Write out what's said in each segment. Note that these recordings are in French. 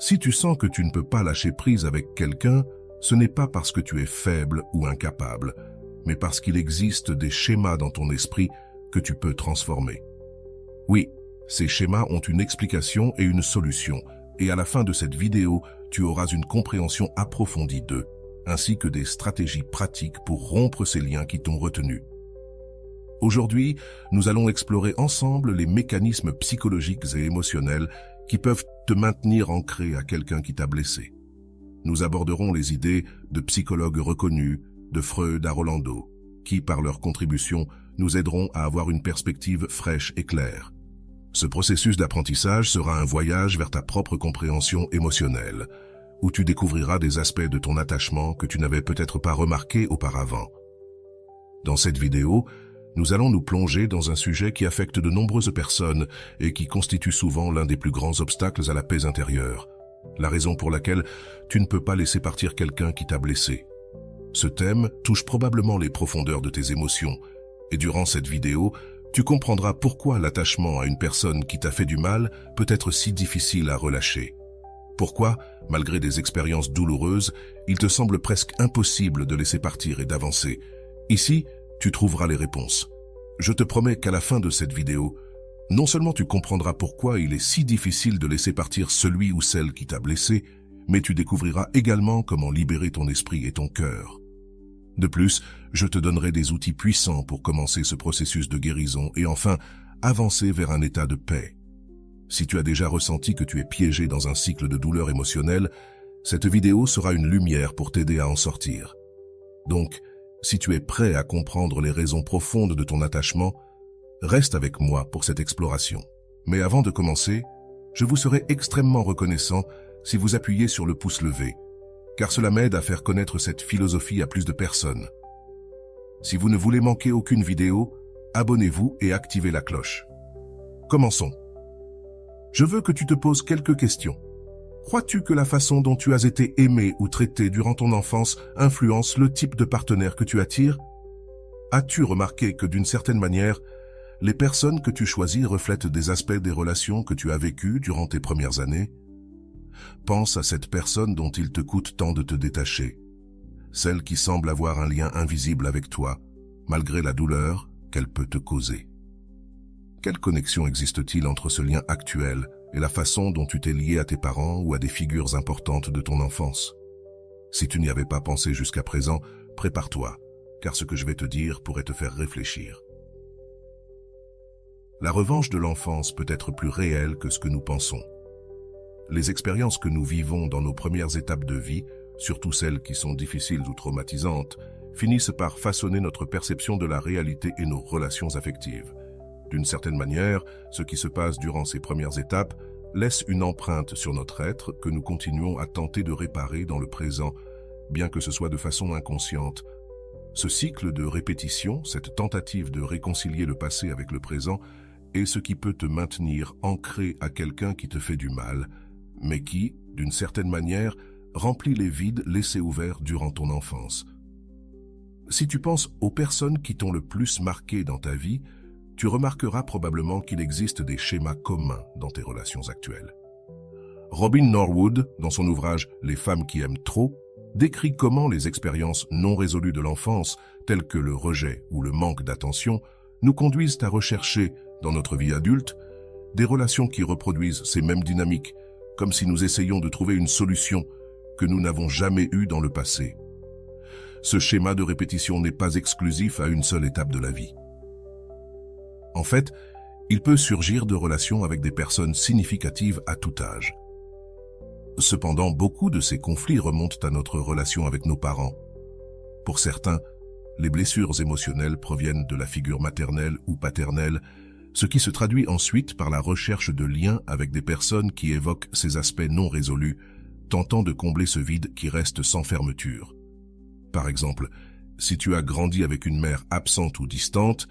Si tu sens que tu ne peux pas lâcher prise avec quelqu'un, ce n'est pas parce que tu es faible ou incapable, mais parce qu'il existe des schémas dans ton esprit que tu peux transformer. Oui, ces schémas ont une explication et une solution, et à la fin de cette vidéo, tu auras une compréhension approfondie d'eux, ainsi que des stratégies pratiques pour rompre ces liens qui t'ont retenu. Aujourd'hui, nous allons explorer ensemble les mécanismes psychologiques et émotionnels qui peuvent te maintenir ancré à quelqu'un qui t'a blessé. Nous aborderons les idées de psychologues reconnus, de Freud à Rolando, qui, par leur contribution, nous aideront à avoir une perspective fraîche et claire. Ce processus d'apprentissage sera un voyage vers ta propre compréhension émotionnelle, où tu découvriras des aspects de ton attachement que tu n'avais peut-être pas remarqués auparavant. Dans cette vidéo, nous allons nous plonger dans un sujet qui affecte de nombreuses personnes et qui constitue souvent l'un des plus grands obstacles à la paix intérieure, la raison pour laquelle tu ne peux pas laisser partir quelqu'un qui t'a blessé. Ce thème touche probablement les profondeurs de tes émotions, et durant cette vidéo, tu comprendras pourquoi l'attachement à une personne qui t'a fait du mal peut être si difficile à relâcher. Pourquoi, malgré des expériences douloureuses, il te semble presque impossible de laisser partir et d'avancer. Ici, tu trouveras les réponses. Je te promets qu'à la fin de cette vidéo, non seulement tu comprendras pourquoi il est si difficile de laisser partir celui ou celle qui t'a blessé, mais tu découvriras également comment libérer ton esprit et ton cœur. De plus, je te donnerai des outils puissants pour commencer ce processus de guérison et enfin avancer vers un état de paix. Si tu as déjà ressenti que tu es piégé dans un cycle de douleur émotionnelle, cette vidéo sera une lumière pour t'aider à en sortir. Donc, si tu es prêt à comprendre les raisons profondes de ton attachement, reste avec moi pour cette exploration. Mais avant de commencer, je vous serai extrêmement reconnaissant si vous appuyez sur le pouce levé, car cela m'aide à faire connaître cette philosophie à plus de personnes. Si vous ne voulez manquer aucune vidéo, abonnez-vous et activez la cloche. Commençons. Je veux que tu te poses quelques questions. Crois-tu que la façon dont tu as été aimé ou traité durant ton enfance influence le type de partenaire que tu attires? As-tu remarqué que d'une certaine manière, les personnes que tu choisis reflètent des aspects des relations que tu as vécues durant tes premières années? Pense à cette personne dont il te coûte tant de te détacher, celle qui semble avoir un lien invisible avec toi, malgré la douleur qu'elle peut te causer. Quelle connexion existe-t-il entre ce lien actuel et la façon dont tu t'es lié à tes parents ou à des figures importantes de ton enfance? Si tu n'y avais pas pensé jusqu'à présent, prépare-toi, car ce que je vais te dire pourrait te faire réfléchir. La revanche de l'enfance peut être plus réelle que ce que nous pensons. Les expériences que nous vivons dans nos premières étapes de vie, surtout celles qui sont difficiles ou traumatisantes, finissent par façonner notre perception de la réalité et nos relations affectives. D'une certaine manière, ce qui se passe durant ces premières étapes laisse une empreinte sur notre être que nous continuons à tenter de réparer dans le présent, bien que ce soit de façon inconsciente. Ce cycle de répétition, cette tentative de réconcilier le passé avec le présent, est ce qui peut te maintenir ancré à quelqu'un qui te fait du mal, mais qui, d'une certaine manière, remplit les vides laissés ouverts durant ton enfance. Si tu penses aux personnes qui t'ont le plus marqué dans ta vie, tu remarqueras probablement qu'il existe des schémas communs dans tes relations actuelles. Robin Norwood, dans son ouvrage « Les femmes qui aiment trop », décrit comment les expériences non résolues de l'enfance, telles que le rejet ou le manque d'attention, nous conduisent à rechercher, dans notre vie adulte, des relations qui reproduisent ces mêmes dynamiques, comme si nous essayions de trouver une solution que nous n'avons jamais eue dans le passé. Ce schéma de répétition n'est pas exclusif à une seule étape de la vie. En fait, il peut surgir de relations avec des personnes significatives à tout âge. Cependant, beaucoup de ces conflits remontent à notre relation avec nos parents. Pour certains, les blessures émotionnelles proviennent de la figure maternelle ou paternelle, ce qui se traduit ensuite par la recherche de liens avec des personnes qui évoquent ces aspects non résolus, tentant de combler ce vide qui reste sans fermeture. Par exemple, si tu as grandi avec une mère absente ou distante,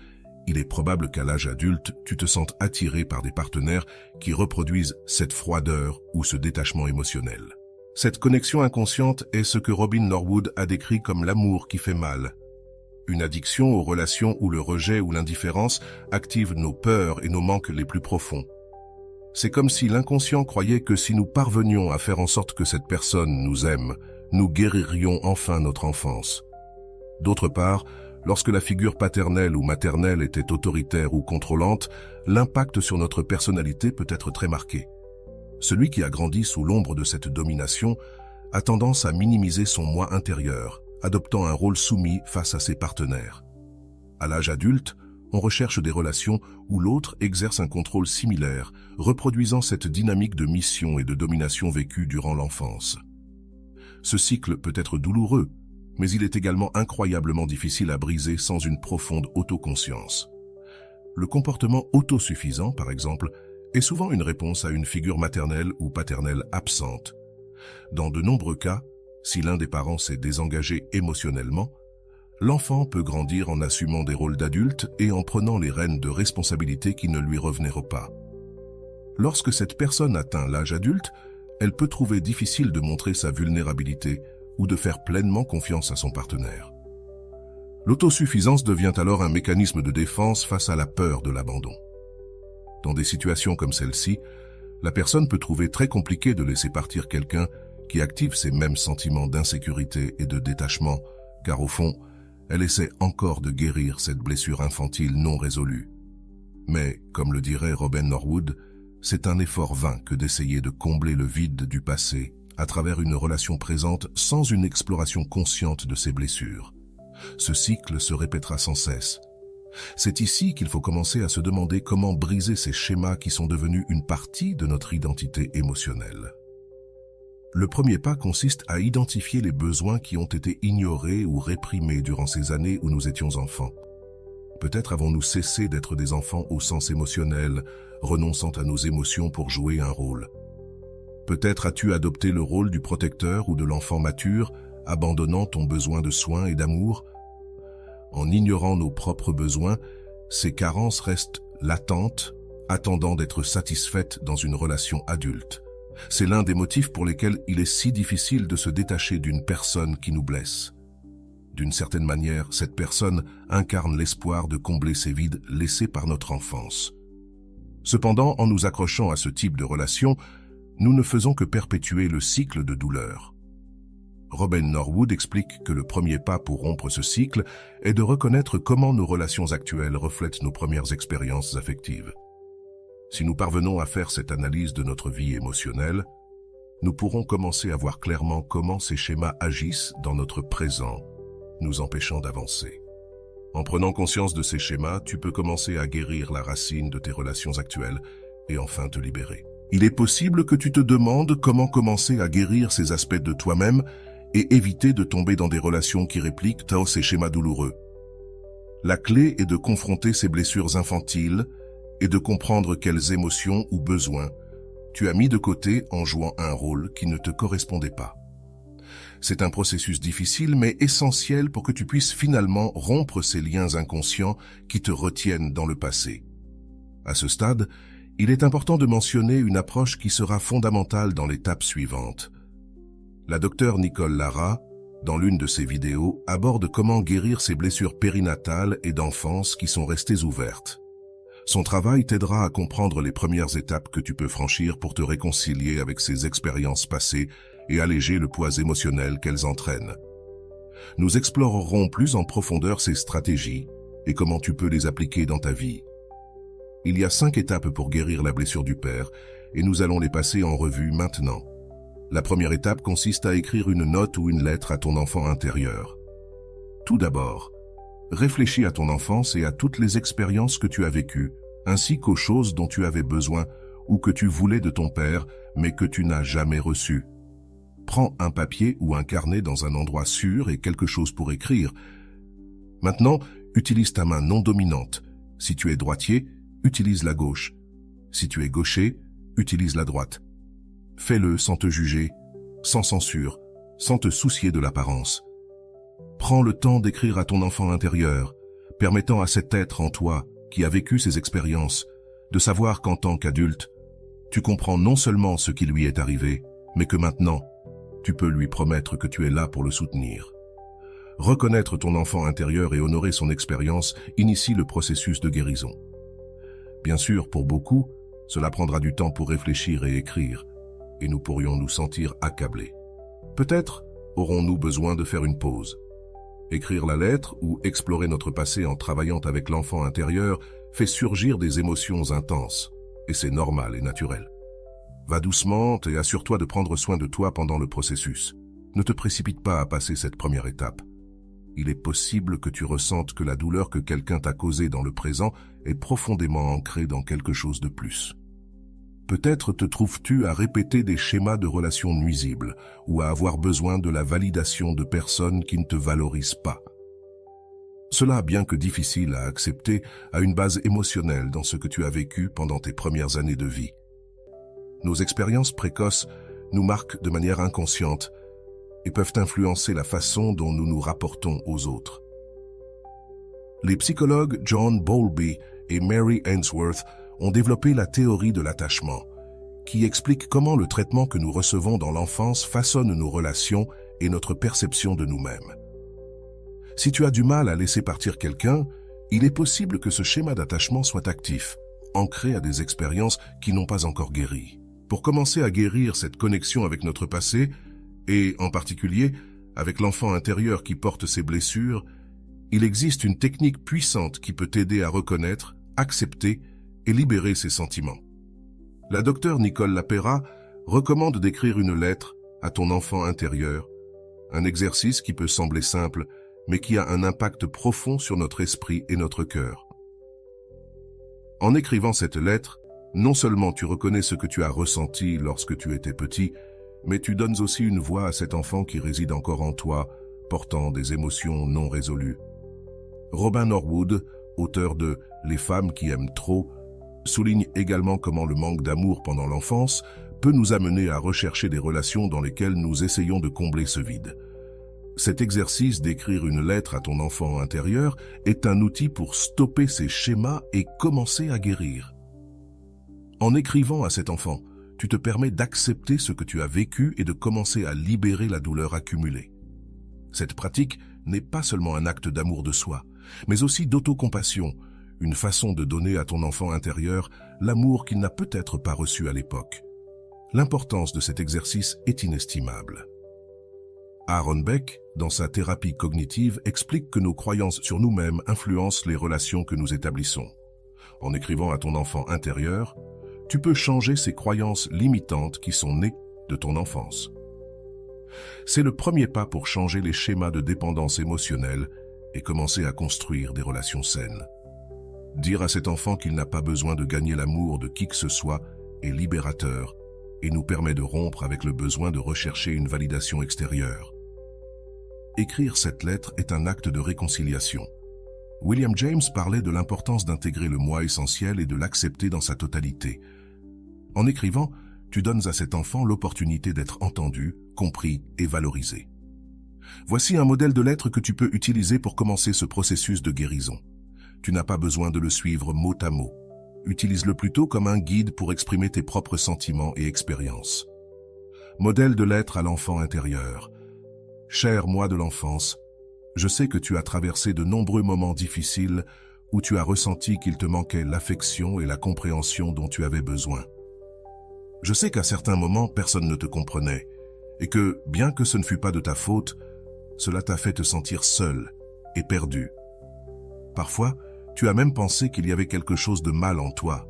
il est probable qu'à l'âge adulte, tu te sentes attiré par des partenaires qui reproduisent cette froideur ou ce détachement émotionnel. Cette connexion inconsciente est ce que Robin Norwood a décrit comme l'amour qui fait mal. Une addiction aux relations où le rejet ou l'indifférence active nos peurs et nos manques les plus profonds. C'est comme si l'inconscient croyait que si nous parvenions à faire en sorte que cette personne nous aime, nous guéririons enfin notre enfance. D'autre part, lorsque la figure paternelle ou maternelle était autoritaire ou contrôlante, l'impact sur notre personnalité peut être très marqué. Celui qui a grandi sous l'ombre de cette domination a tendance à minimiser son moi intérieur, adoptant un rôle soumis face à ses partenaires. À l'âge adulte, on recherche des relations où l'autre exerce un contrôle similaire, reproduisant cette dynamique de mission et de domination vécue durant l'enfance. Ce cycle peut être douloureux, mais il est également incroyablement difficile à briser sans une profonde autoconscience. Le comportement autosuffisant, par exemple, est souvent une réponse à une figure maternelle ou paternelle absente. Dans de nombreux cas, si l'un des parents s'est désengagé émotionnellement, l'enfant peut grandir en assumant des rôles d'adulte et en prenant les rênes de responsabilité qui ne lui revenaient pas. Lorsque cette personne atteint l'âge adulte, elle peut trouver difficile de montrer sa vulnérabilité ou de faire pleinement confiance à son partenaire. L'autosuffisance devient alors un mécanisme de défense face à la peur de l'abandon. Dans des situations comme celle-ci, la personne peut trouver très compliqué de laisser partir quelqu'un qui active ces mêmes sentiments d'insécurité et de détachement, car au fond, elle essaie encore de guérir cette blessure infantile non résolue. Mais, comme le dirait Robin Norwood, c'est un effort vain que d'essayer de combler le vide du passé à travers une relation présente sans une exploration consciente de ses blessures. Ce cycle se répétera sans cesse. C'est ici qu'il faut commencer à se demander comment briser ces schémas qui sont devenus une partie de notre identité émotionnelle. Le premier pas consiste à identifier les besoins qui ont été ignorés ou réprimés durant ces années où nous étions enfants. Peut-être avons-nous cessé d'être des enfants au sens émotionnel, renonçant à nos émotions pour jouer un rôle. Peut-être as-tu adopté le rôle du protecteur ou de l'enfant mature, abandonnant ton besoin de soins et d'amour. En ignorant nos propres besoins, ces carences restent latentes, attendant d'être satisfaites dans une relation adulte. C'est l'un des motifs pour lesquels il est si difficile de se détacher d'une personne qui nous blesse. D'une certaine manière, cette personne incarne l'espoir de combler ces vides laissés par notre enfance. Cependant, en nous accrochant à ce type de relation, nous ne faisons que perpétuer le cycle de douleur. Robin Norwood explique que le premier pas pour rompre ce cycle est de reconnaître comment nos relations actuelles reflètent nos premières expériences affectives. Si nous parvenons à faire cette analyse de notre vie émotionnelle, nous pourrons commencer à voir clairement comment ces schémas agissent dans notre présent, nous empêchant d'avancer. En prenant conscience de ces schémas, tu peux commencer à guérir la racine de tes relations actuelles et enfin te libérer. Il est possible que tu te demandes comment commencer à guérir ces aspects de toi-même et éviter de tomber dans des relations qui répliquent ces schémas douloureux. La clé est de confronter ces blessures infantiles et de comprendre quelles émotions ou besoins tu as mis de côté en jouant un rôle qui ne te correspondait pas. C'est un processus difficile mais essentiel pour que tu puisses finalement rompre ces liens inconscients qui te retiennent dans le passé. À ce stade, il est important de mentionner une approche qui sera fondamentale dans l'étape suivante. La docteure Nicole Lara, dans l'une de ses vidéos, aborde comment guérir ces blessures périnatales et d'enfance qui sont restées ouvertes. Son travail t'aidera à comprendre les premières étapes que tu peux franchir pour te réconcilier avec ces expériences passées et alléger le poids émotionnel qu'elles entraînent. Nous explorerons plus en profondeur ces stratégies et comment tu peux les appliquer dans ta vie. Il y a 5 étapes pour guérir la blessure du père et nous allons les passer en revue maintenant. La première étape consiste à écrire une note ou une lettre à ton enfant intérieur. Tout d'abord, réfléchis à ton enfance et à toutes les expériences que tu as vécues, ainsi qu'aux choses dont tu avais besoin ou que tu voulais de ton père, mais que tu n'as jamais reçues. Prends un papier ou un carnet dans un endroit sûr et quelque chose pour écrire. Maintenant, utilise ta main non dominante. Si tu es droitier, utilise la gauche. Si tu es gaucher, utilise la droite. Fais-le sans te juger, sans censure, sans te soucier de l'apparence. Prends le temps d'écrire à ton enfant intérieur, permettant à cet être en toi, qui a vécu ces expériences, de savoir qu'en tant qu'adulte, tu comprends non seulement ce qui lui est arrivé, mais que maintenant, tu peux lui promettre que tu es là pour le soutenir. Reconnaître ton enfant intérieur et honorer son expérience initie le processus de guérison. Bien sûr, pour beaucoup, Cela prendra du temps pour réfléchir et écrire, et nous pourrions nous sentir accablés. Peut-être aurons-nous besoin de faire une pause. Écrire la lettre ou explorer notre passé en travaillant avec l'enfant intérieur fait surgir des émotions intenses, et c'est normal et naturel. Va doucement et assure-toi de prendre soin de toi pendant le processus. Ne te précipite pas à passer cette première étape. Il est possible que tu ressentes que la douleur que quelqu'un t'a causée dans le présent est profondément ancrée dans quelque chose de plus. Peut-être te trouves-tu à répéter des schémas de relations nuisibles ou à avoir besoin de la validation de personnes qui ne te valorisent pas. Cela, bien que difficile à accepter, a une base émotionnelle dans ce que tu as vécu pendant tes premières années de vie. Nos expériences précoces nous marquent de manière inconsciente et peuvent influencer la façon dont nous nous rapportons aux autres. Les psychologues John Bowlby et Mary Ainsworth ont développé la théorie de l'attachement, qui explique comment le traitement que nous recevons dans l'enfance façonne nos relations et notre perception de nous-mêmes. Si tu as du mal à laisser partir quelqu'un, il est possible que ce schéma d'attachement soit actif, ancré à des expériences qui n'ont pas encore guéri. Pour commencer à guérir cette connexion avec notre passé, et en particulier avec l'enfant intérieur qui porte ses blessures, il existe une technique puissante qui peut t'aider à reconnaître, accepter et libérer ses sentiments. La docteure Nicole Lapera recommande d'écrire une lettre à ton enfant intérieur, un exercice qui peut sembler simple, mais qui a un impact profond sur notre esprit et notre cœur. En écrivant cette lettre, non seulement tu reconnais ce que tu as ressenti lorsque tu étais petit, mais tu donnes aussi une voix à cet enfant qui réside encore en toi, portant des émotions non résolues. Robin Norwood, auteur de « Les femmes qui aiment trop », souligne également comment le manque d'amour pendant l'enfance peut nous amener à rechercher des relations dans lesquelles nous essayons de combler ce vide. Cet exercice d'écrire une lettre à ton enfant intérieur est un outil pour stopper ces schémas et commencer à guérir. En écrivant à cet enfant, tu te permets d'accepter ce que tu as vécu et de commencer à libérer la douleur accumulée. Cette pratique n'est pas seulement un acte d'amour de soi, mais aussi d'autocompassion, une façon de donner à ton enfant intérieur l'amour qu'il n'a peut-être pas reçu à l'époque. L'importance de cet exercice est inestimable. Aaron Beck, dans sa thérapie cognitive, explique que nos croyances sur nous-mêmes influencent les relations que nous établissons. En écrivant à ton enfant intérieur, tu peux changer ces croyances limitantes qui sont nées de ton enfance. C'est le premier pas pour changer les schémas de dépendance émotionnelle et commencer à construire des relations saines. Dire à cet enfant qu'il n'a pas besoin de gagner l'amour de qui que ce soit est libérateur et nous permet de rompre avec le besoin de rechercher une validation extérieure. Écrire cette lettre est un acte de réconciliation. William James parlait de l'importance d'intégrer le moi essentiel et de l'accepter dans sa totalité. En écrivant, tu donnes à cet enfant l'opportunité d'être entendu, compris et valorisé. Voici un modèle de lettre que tu peux utiliser pour commencer ce processus de guérison. Tu n'as pas besoin de le suivre mot à mot. Utilise-le plutôt comme un guide pour exprimer tes propres sentiments et expériences. Modèle de lettre à l'enfant intérieur. Cher moi de l'enfance, je sais que tu as traversé de nombreux moments difficiles où tu as ressenti qu'il te manquait l'affection et la compréhension dont tu avais besoin. Je sais qu'à certains moments, personne ne te comprenait et que, bien que ce ne fût pas de ta faute, cela t'a fait te sentir seul et perdu. Parfois, tu as même pensé qu'il y avait quelque chose de mal en toi,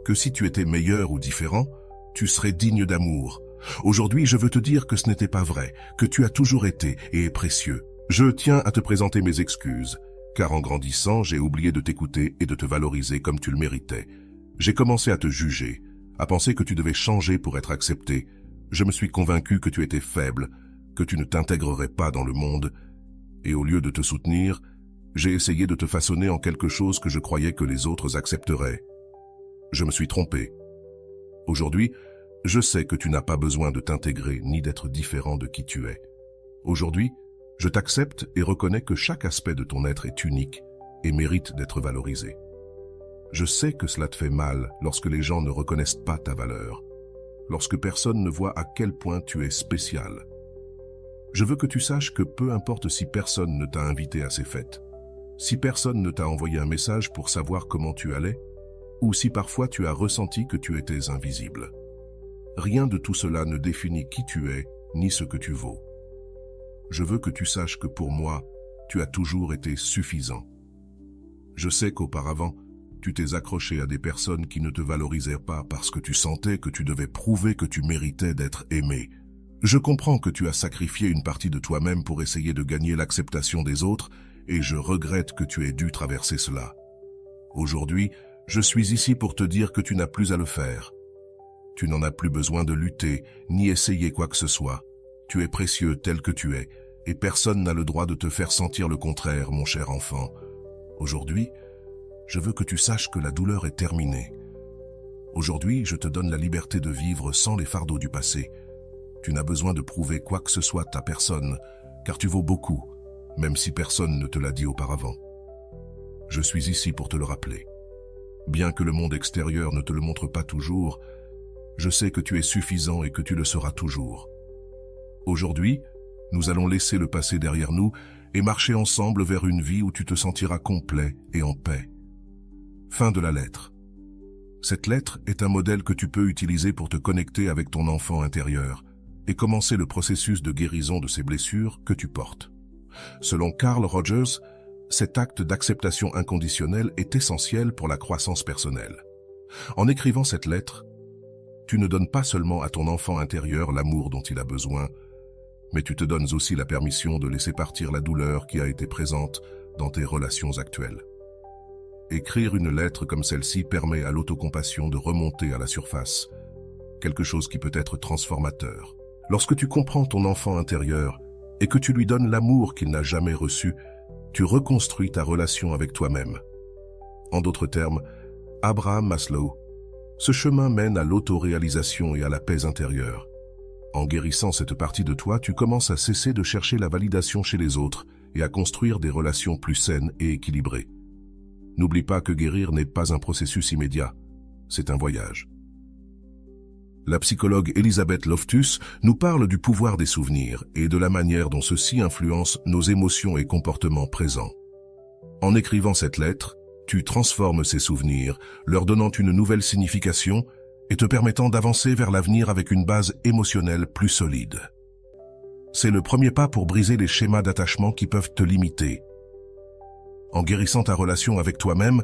que si tu étais meilleur ou différent, tu serais digne d'amour. Aujourd'hui, je veux te dire que ce n'était pas vrai, que tu as toujours été et es précieux. Je tiens à te présenter mes excuses, car en grandissant, j'ai oublié de t'écouter et de te valoriser comme tu le méritais. J'ai commencé à te juger, à penser que tu devais changer pour être accepté. Je me suis convaincu que tu étais faible, que tu ne t'intégrerais pas dans le monde, et au lieu de te soutenir, j'ai essayé de te façonner en quelque chose que je croyais que les autres accepteraient. Je me suis trompé. Aujourd'hui, je sais que tu n'as pas besoin de t'intégrer ni d'être différent de qui tu es. Aujourd'hui, je t'accepte et reconnais que chaque aspect de ton être est unique et mérite d'être valorisé. Je sais que cela te fait mal lorsque les gens ne reconnaissent pas ta valeur, lorsque personne ne voit à quel point tu es spécial. Je veux que tu saches que peu importe si personne ne t'a invité à ces fêtes, si personne ne t'a envoyé un message pour savoir comment tu allais, ou si parfois tu as ressenti que tu étais invisible. Rien de tout cela ne définit qui tu es, ni ce que tu vaux. Je veux que tu saches que pour moi, tu as toujours été suffisant. Je sais qu'auparavant, tu t'es accroché à des personnes qui ne te valorisaient pas parce que tu sentais que tu devais prouver que tu méritais d'être aimé. Je comprends que tu as sacrifié une partie de toi-même pour essayer de gagner l'acceptation des autres et je regrette que tu aies dû traverser cela. Aujourd'hui, je suis ici pour te dire que tu n'as plus à le faire. Tu n'en as plus besoin de lutter, ni essayer quoi que ce soit. Tu es précieux tel que tu es, et personne n'a le droit de te faire sentir le contraire, mon cher enfant. Aujourd'hui, je veux que tu saches que la douleur est terminée. Aujourd'hui, je te donne la liberté de vivre sans les fardeaux du passé. Tu n'as besoin de prouver quoi que ce soit à personne, car tu vaux beaucoup, même si personne ne te l'a dit auparavant. Je suis ici pour te le rappeler. Bien que le monde extérieur ne te le montre pas toujours, je sais que tu es suffisant et que tu le seras toujours. Aujourd'hui, nous allons laisser le passé derrière nous et marcher ensemble vers une vie où tu te sentiras complet et en paix. Fin de la lettre. Cette lettre est un modèle que tu peux utiliser pour te connecter avec ton enfant intérieur et commencer le processus de guérison de ces blessures que tu portes. Selon Carl Rogers, cet acte d'acceptation inconditionnelle est essentiel pour la croissance personnelle. En écrivant cette lettre, tu ne donnes pas seulement à ton enfant intérieur l'amour dont il a besoin, mais tu te donnes aussi la permission de laisser partir la douleur qui a été présente dans tes relations actuelles. Écrire une lettre comme celle-ci permet à l'autocompassion de remonter à la surface, quelque chose qui peut être transformateur. Lorsque tu comprends ton enfant intérieur et que tu lui donnes l'amour qu'il n'a jamais reçu, tu reconstruis ta relation avec toi-même. En d'autres termes, Abraham Maslow, ce chemin mène à l'autoréalisation et à la paix intérieure. En guérissant cette partie de toi, tu commences à cesser de chercher la validation chez les autres et à construire des relations plus saines et équilibrées. N'oublie pas que guérir n'est pas un processus immédiat, c'est un voyage. La psychologue Elizabeth Loftus nous parle du pouvoir des souvenirs et de la manière dont ceux-ci influencent nos émotions et comportements présents. En écrivant cette lettre, tu transformes ces souvenirs, leur donnant une nouvelle signification et te permettant d'avancer vers l'avenir avec une base émotionnelle plus solide. C'est le premier pas pour briser les schémas d'attachement qui peuvent te limiter. En guérissant ta relation avec toi-même,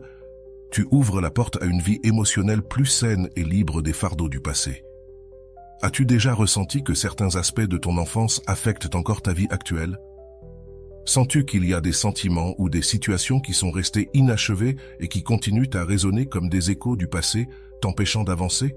tu ouvres la porte à une vie émotionnelle plus saine et libre des fardeaux du passé. As-tu déjà ressenti que certains aspects de ton enfance affectent encore ta vie actuelle? Sens-tu qu'il y a des sentiments ou des situations qui sont restés inachevés et qui continuent à résonner comme des échos du passé, t'empêchant d'avancer?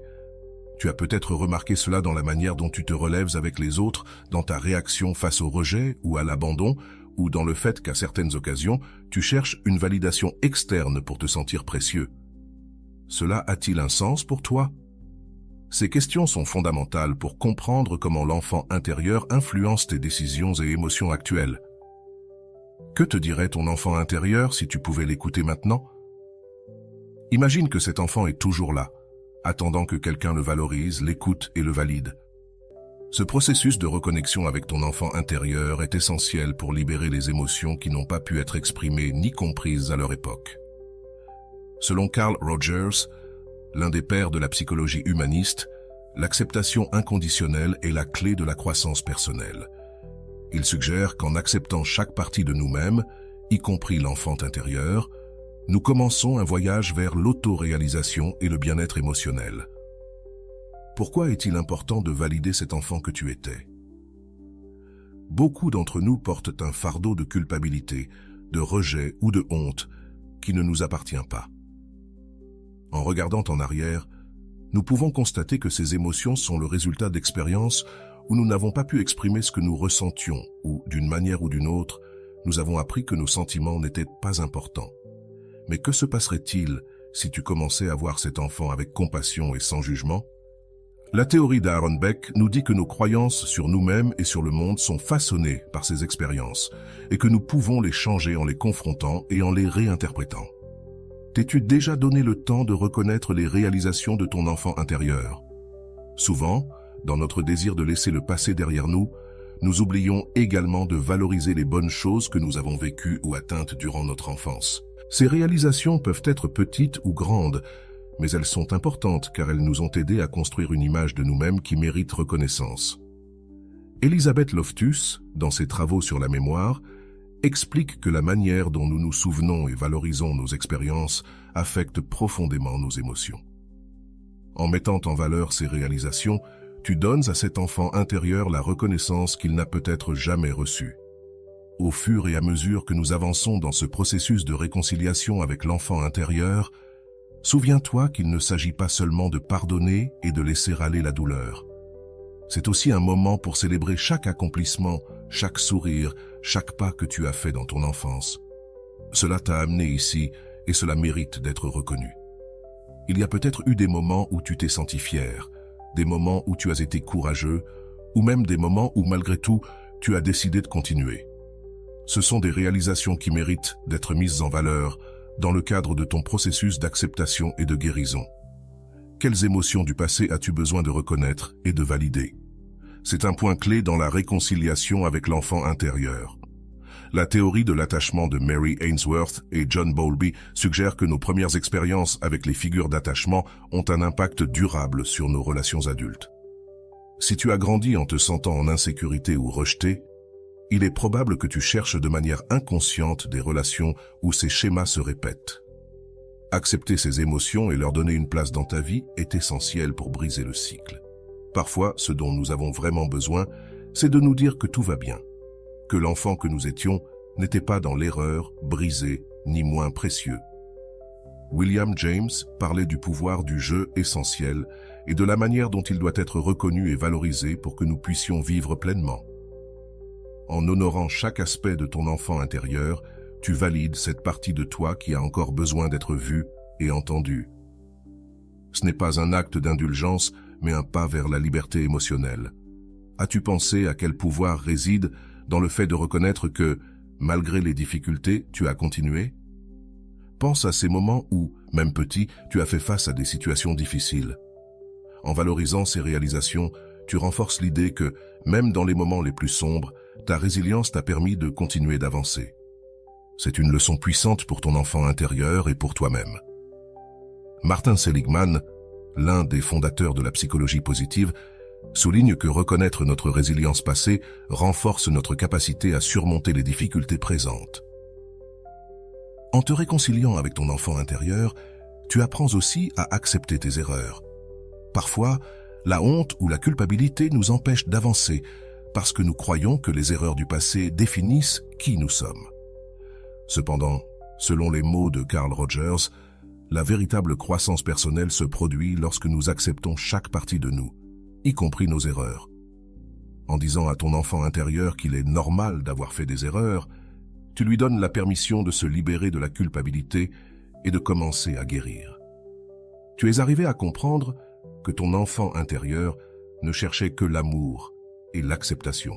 Tu as peut-être remarqué cela dans la manière dont tu te relèves avec les autres, dans ta réaction face au rejet ou à l'abandon, ou dans le fait qu'à certaines occasions, tu cherches une validation externe pour te sentir précieux. Cela a-t-il un sens pour toi? Ces questions sont fondamentales pour comprendre comment l'enfant intérieur influence tes décisions et émotions actuelles. Que te dirait ton enfant intérieur si tu pouvais l'écouter maintenant? Imagine que cet enfant est toujours là, attendant que quelqu'un le valorise, l'écoute et le valide. Ce processus de reconnexion avec ton enfant intérieur est essentiel pour libérer les émotions qui n'ont pas pu être exprimées ni comprises à leur époque. Selon Carl Rogers, l'un des pères de la psychologie humaniste, l'acceptation inconditionnelle est la clé de la croissance personnelle. Il suggère qu'en acceptant chaque partie de nous-mêmes, y compris l'enfant intérieur, nous commençons un voyage vers l'autoréalisation et le bien-être émotionnel. Pourquoi est-il important de valider cet enfant que tu étais? Beaucoup d'entre nous portent un fardeau de culpabilité, de rejet ou de honte qui ne nous appartient pas. En regardant en arrière, nous pouvons constater que ces émotions sont le résultat d'expériences où nous n'avons pas pu exprimer ce que nous ressentions ou, d'une manière ou d'une autre, nous avons appris que nos sentiments n'étaient pas importants. Mais que se passerait-il si tu commençais à voir cet enfant avec compassion et sans jugement? La théorie d'Aaron Beck nous dit que nos croyances sur nous-mêmes et sur le monde sont façonnées par ces expériences et que nous pouvons les changer en les confrontant et en les réinterprétant. T'es-tu déjà donné le temps de reconnaître les réalisations de ton enfant intérieur? Souvent, dans notre désir de laisser le passé derrière nous, nous oublions également de valoriser les bonnes choses que nous avons vécues ou atteintes durant notre enfance. Ces réalisations peuvent être petites ou grandes, mais elles sont importantes car elles nous ont aidés à construire une image de nous-mêmes qui mérite reconnaissance. Elisabeth Loftus, dans ses travaux sur la mémoire, explique que la manière dont nous nous souvenons et valorisons nos expériences affecte profondément nos émotions. En mettant en valeur ces réalisations, tu donnes à cet enfant intérieur la reconnaissance qu'il n'a peut-être jamais reçue. Au fur et à mesure que nous avançons dans ce processus de réconciliation avec l'enfant intérieur, souviens-toi qu'il ne s'agit pas seulement de pardonner et de laisser aller la douleur. C'est aussi un moment pour célébrer chaque accomplissement, chaque sourire, chaque pas que tu as fait dans ton enfance. Cela t'a amené ici et cela mérite d'être reconnu. Il y a peut-être eu des moments où tu t'es senti fier, des moments où tu as été courageux, ou même des moments où malgré tout, tu as décidé de continuer. Ce sont des réalisations qui méritent d'être mises en valeur dans le cadre de ton processus d'acceptation et de guérison. Quelles émotions du passé as-tu besoin de reconnaître et de valider? C'est un point clé dans la réconciliation avec l'enfant intérieur. La théorie de l'attachement de Mary Ainsworth et John Bowlby suggère que nos premières expériences avec les figures d'attachement ont un impact durable sur nos relations adultes. Si tu as grandi en te sentant en insécurité ou rejeté, il est probable que tu cherches de manière inconsciente des relations où ces schémas se répètent. Accepter ces émotions et leur donner une place dans ta vie est essentiel pour briser le cycle. Parfois, ce dont nous avons vraiment besoin, c'est de nous dire que tout va bien, que l'enfant que nous étions n'était pas dans l'erreur, brisé, ni moins précieux. William James parlait du pouvoir du jeu essentiel et de la manière dont il doit être reconnu et valorisé pour que nous puissions vivre pleinement. En honorant chaque aspect de ton enfant intérieur, tu valides cette partie de toi qui a encore besoin d'être vue et entendue. Ce n'est pas un acte d'indulgence, mais un pas vers la liberté émotionnelle. As-tu pensé à quel pouvoir réside dans le fait de reconnaître que, malgré les difficultés, tu as continué? Pense à ces moments où, même petit, tu as fait face à des situations difficiles. En valorisant ces réalisations, tu renforces l'idée que, même dans les moments les plus sombres, ta résilience t'a permis de continuer d'avancer. C'est une leçon puissante pour ton enfant intérieur et pour toi-même. Martin Seligman, l'un des fondateurs de la psychologie positive, souligne que reconnaître notre résilience passée renforce notre capacité à surmonter les difficultés présentes. En te réconciliant avec ton enfant intérieur, tu apprends aussi à accepter tes erreurs. Parfois, la honte ou la culpabilité nous empêchent d'avancer parce que nous croyons que les erreurs du passé définissent qui nous sommes. Cependant, selon les mots de Carl Rogers, la véritable croissance personnelle se produit lorsque nous acceptons chaque partie de nous, y compris nos erreurs. En disant à ton enfant intérieur qu'il est normal d'avoir fait des erreurs, tu lui donnes la permission de se libérer de la culpabilité et de commencer à guérir. Tu es arrivé à comprendre que ton enfant intérieur ne cherchait que l'amour et l'acceptation.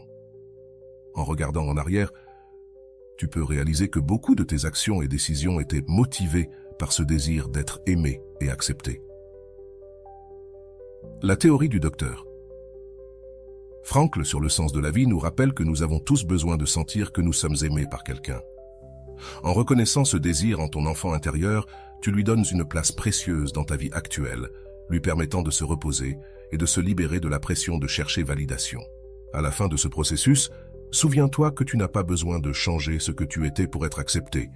En regardant en arrière, tu peux réaliser que beaucoup de tes actions et décisions étaient motivées par ce désir d'être aimé et accepté. La théorie du docteur. Frankl sur le sens de la vie nous rappelle que nous avons tous besoin de sentir que nous sommes aimés par quelqu'un. En reconnaissant ce désir en ton enfant intérieur, tu lui donnes une place précieuse dans ta vie actuelle, lui permettant de se reposer et de se libérer de la pression de chercher validation. À la fin de ce processus, souviens-toi que tu n'as pas besoin de changer ce que tu étais pour être accepté.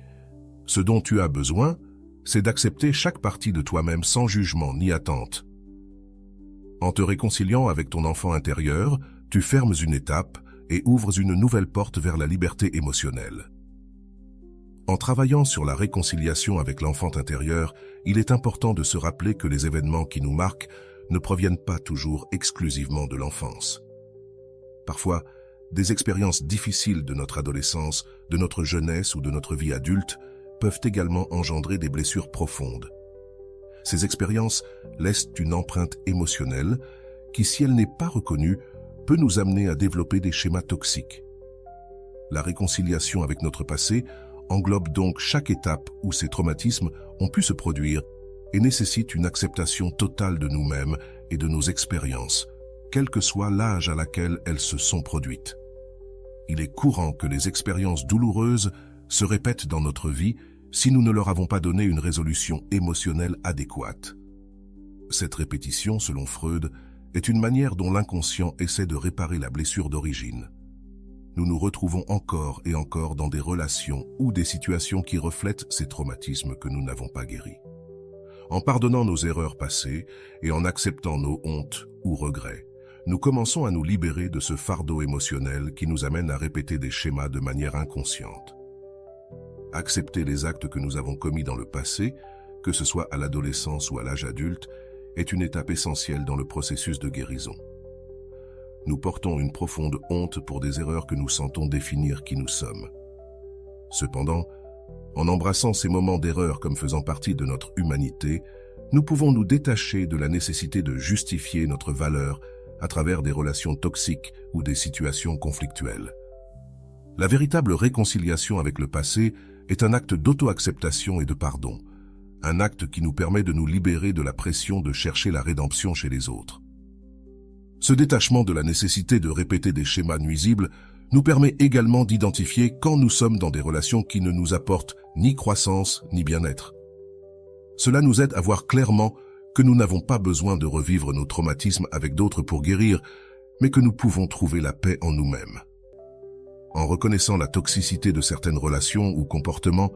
Ce dont tu as besoin, c'est d'accepter chaque partie de toi-même sans jugement ni attente. En te réconciliant avec ton enfant intérieur, tu fermes une étape et ouvres une nouvelle porte vers la liberté émotionnelle. En travaillant sur la réconciliation avec l'enfant intérieur, il est important de se rappeler que les événements qui nous marquent ne proviennent pas toujours exclusivement de l'enfance. Parfois, des expériences difficiles de notre adolescence, de notre jeunesse ou de notre vie adulte peuvent également engendrer des blessures profondes. Ces expériences laissent une empreinte émotionnelle qui, si elle n'est pas reconnue, peut nous amener à développer des schémas toxiques. La réconciliation avec notre passé englobe donc chaque étape où ces traumatismes ont pu se produire et nécessite une acceptation totale de nous-mêmes et de nos expériences, quel que soit l'âge à laquelle elles se sont produites. Il est courant que les expériences douloureuses se répètent dans notre vie si nous ne leur avons pas donné une résolution émotionnelle adéquate. Cette répétition, selon Freud, est une manière dont l'inconscient essaie de réparer la blessure d'origine. Nous nous retrouvons encore et encore dans des relations ou des situations qui reflètent ces traumatismes que nous n'avons pas guéris. En pardonnant nos erreurs passées et en acceptant nos hontes ou regrets, nous commençons à nous libérer de ce fardeau émotionnel qui nous amène à répéter des schémas de manière inconsciente. Accepter les actes que nous avons commis dans le passé, que ce soit à l'adolescence ou à l'âge adulte, est une étape essentielle dans le processus de guérison. Nous portons une profonde honte pour des erreurs que nous sentons définir qui nous sommes. Cependant, en embrassant ces moments d'erreur comme faisant partie de notre humanité, nous pouvons nous détacher de la nécessité de justifier notre valeur à travers des relations toxiques ou des situations conflictuelles. La véritable réconciliation avec le passé est un acte d'auto-acceptation et de pardon, un acte qui nous permet de nous libérer de la pression de chercher la rédemption chez les autres. Ce détachement de la nécessité de répéter des schémas nuisibles nous permet également d'identifier quand nous sommes dans des relations qui ne nous apportent ni croissance ni bien-être. Cela nous aide à voir clairement que nous n'avons pas besoin de revivre nos traumatismes avec d'autres pour guérir, mais que nous pouvons trouver la paix en nous-mêmes. En reconnaissant la toxicité de certaines relations ou comportements,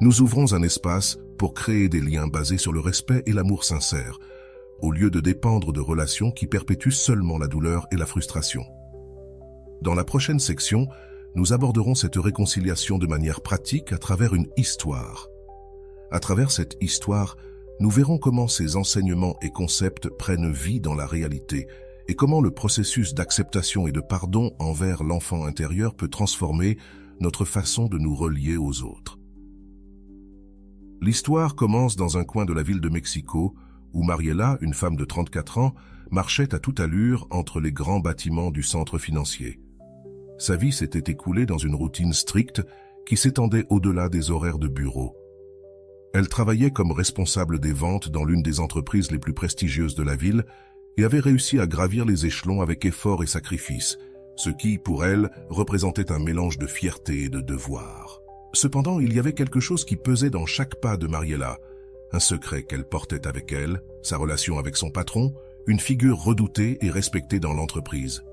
nous ouvrons un espace pour créer des liens basés sur le respect et l'amour sincère, au lieu de dépendre de relations qui perpétuent seulement la douleur et la frustration. Dans la prochaine section, nous aborderons cette réconciliation de manière pratique à travers une histoire. À travers cette histoire, nous verrons comment ces enseignements et concepts prennent vie dans la réalité et comment le processus d'acceptation et de pardon envers l'enfant intérieur peut transformer notre façon de nous relier aux autres. L'histoire commence dans un coin de la ville de Mexico, où Mariela, une femme de 34 ans, marchait à toute allure entre les grands bâtiments du centre financier. Sa vie s'était écoulée dans une routine stricte qui s'étendait au-delà des horaires de bureau. Elle travaillait comme responsable des ventes dans l'une des entreprises les plus prestigieuses de la ville et avait réussi à gravir les échelons avec effort et sacrifice, ce qui, pour elle, représentait un mélange de fierté et de devoir. Cependant, il y avait quelque chose qui pesait dans chaque pas de Mariela, un secret qu'elle portait avec elle, sa relation avec son patron, une figure redoutée et respectée dans l'entreprise.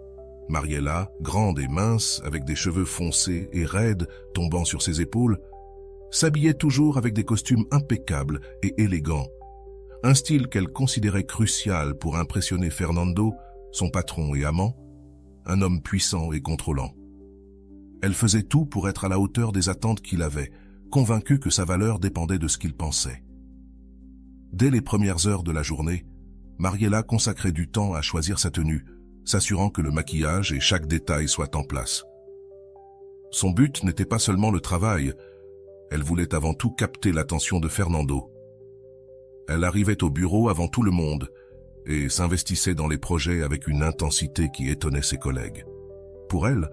Mariela, grande et mince, avec des cheveux foncés et raides tombant sur ses épaules, s'habillait toujours avec des costumes impeccables et élégants, un style qu'elle considérait crucial pour impressionner Fernando, son patron et amant, un homme puissant et contrôlant. Elle faisait tout pour être à la hauteur des attentes qu'il avait, convaincue que sa valeur dépendait de ce qu'il pensait. Dès les premières heures de la journée, Mariela consacrait du temps à choisir sa tenue, s'assurant que le maquillage et chaque détail soient en place. Son but n'était pas seulement le travail, elle voulait avant tout capter l'attention de Fernando. Elle arrivait au bureau avant tout le monde et s'investissait dans les projets avec une intensité qui étonnait ses collègues. Pour elle,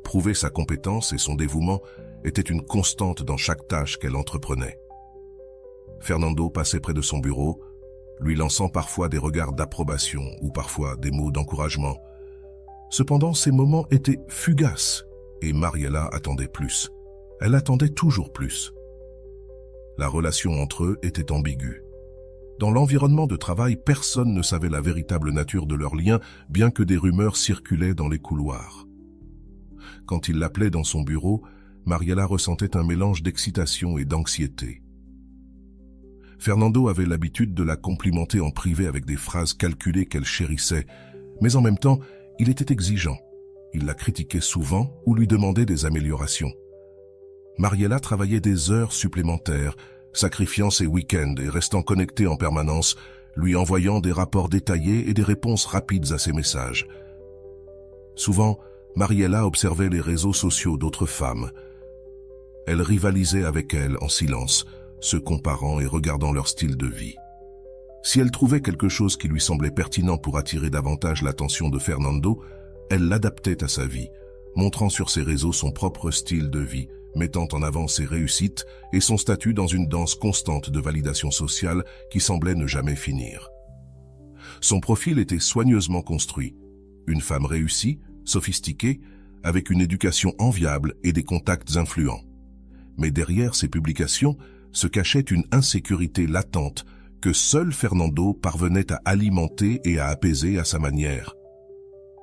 prouver sa compétence et son dévouement était une constante dans chaque tâche qu'elle entreprenait. Fernando passait près de son bureau, lui lançant parfois des regards d'approbation ou parfois des mots d'encouragement. Cependant, ces moments étaient fugaces et Mariela attendait plus. Elle attendait toujours plus. La relation entre eux était ambiguë. Dans l'environnement de travail, personne ne savait la véritable nature de leur lien, bien que des rumeurs circulaient dans les couloirs. Quand il l'appelait dans son bureau, Mariela ressentait un mélange d'excitation et d'anxiété. Fernando avait l'habitude de la complimenter en privé avec des phrases calculées qu'elle chérissait, mais en même temps, il était exigeant. Il la critiquait souvent ou lui demandait des améliorations. Mariela travaillait des heures supplémentaires, sacrifiant ses week-ends et restant connectée en permanence, lui envoyant des rapports détaillés et des réponses rapides à ses messages. Souvent, Mariela observait les réseaux sociaux d'autres femmes. Elle rivalisait avec elles en silence, se comparant et regardant leur style de vie. Si elle trouvait quelque chose qui lui semblait pertinent pour attirer davantage l'attention de Fernando, elle l'adaptait à sa vie, montrant sur ses réseaux son propre style de vie, mettant en avant ses réussites et son statut dans une danse constante de validation sociale qui semblait ne jamais finir. Son profil était soigneusement construit. Une femme réussie, sophistiquée, avec une éducation enviable et des contacts influents. Mais derrière ces publications se cachait une insécurité latente que seul Fernando parvenait à alimenter et à apaiser à sa manière.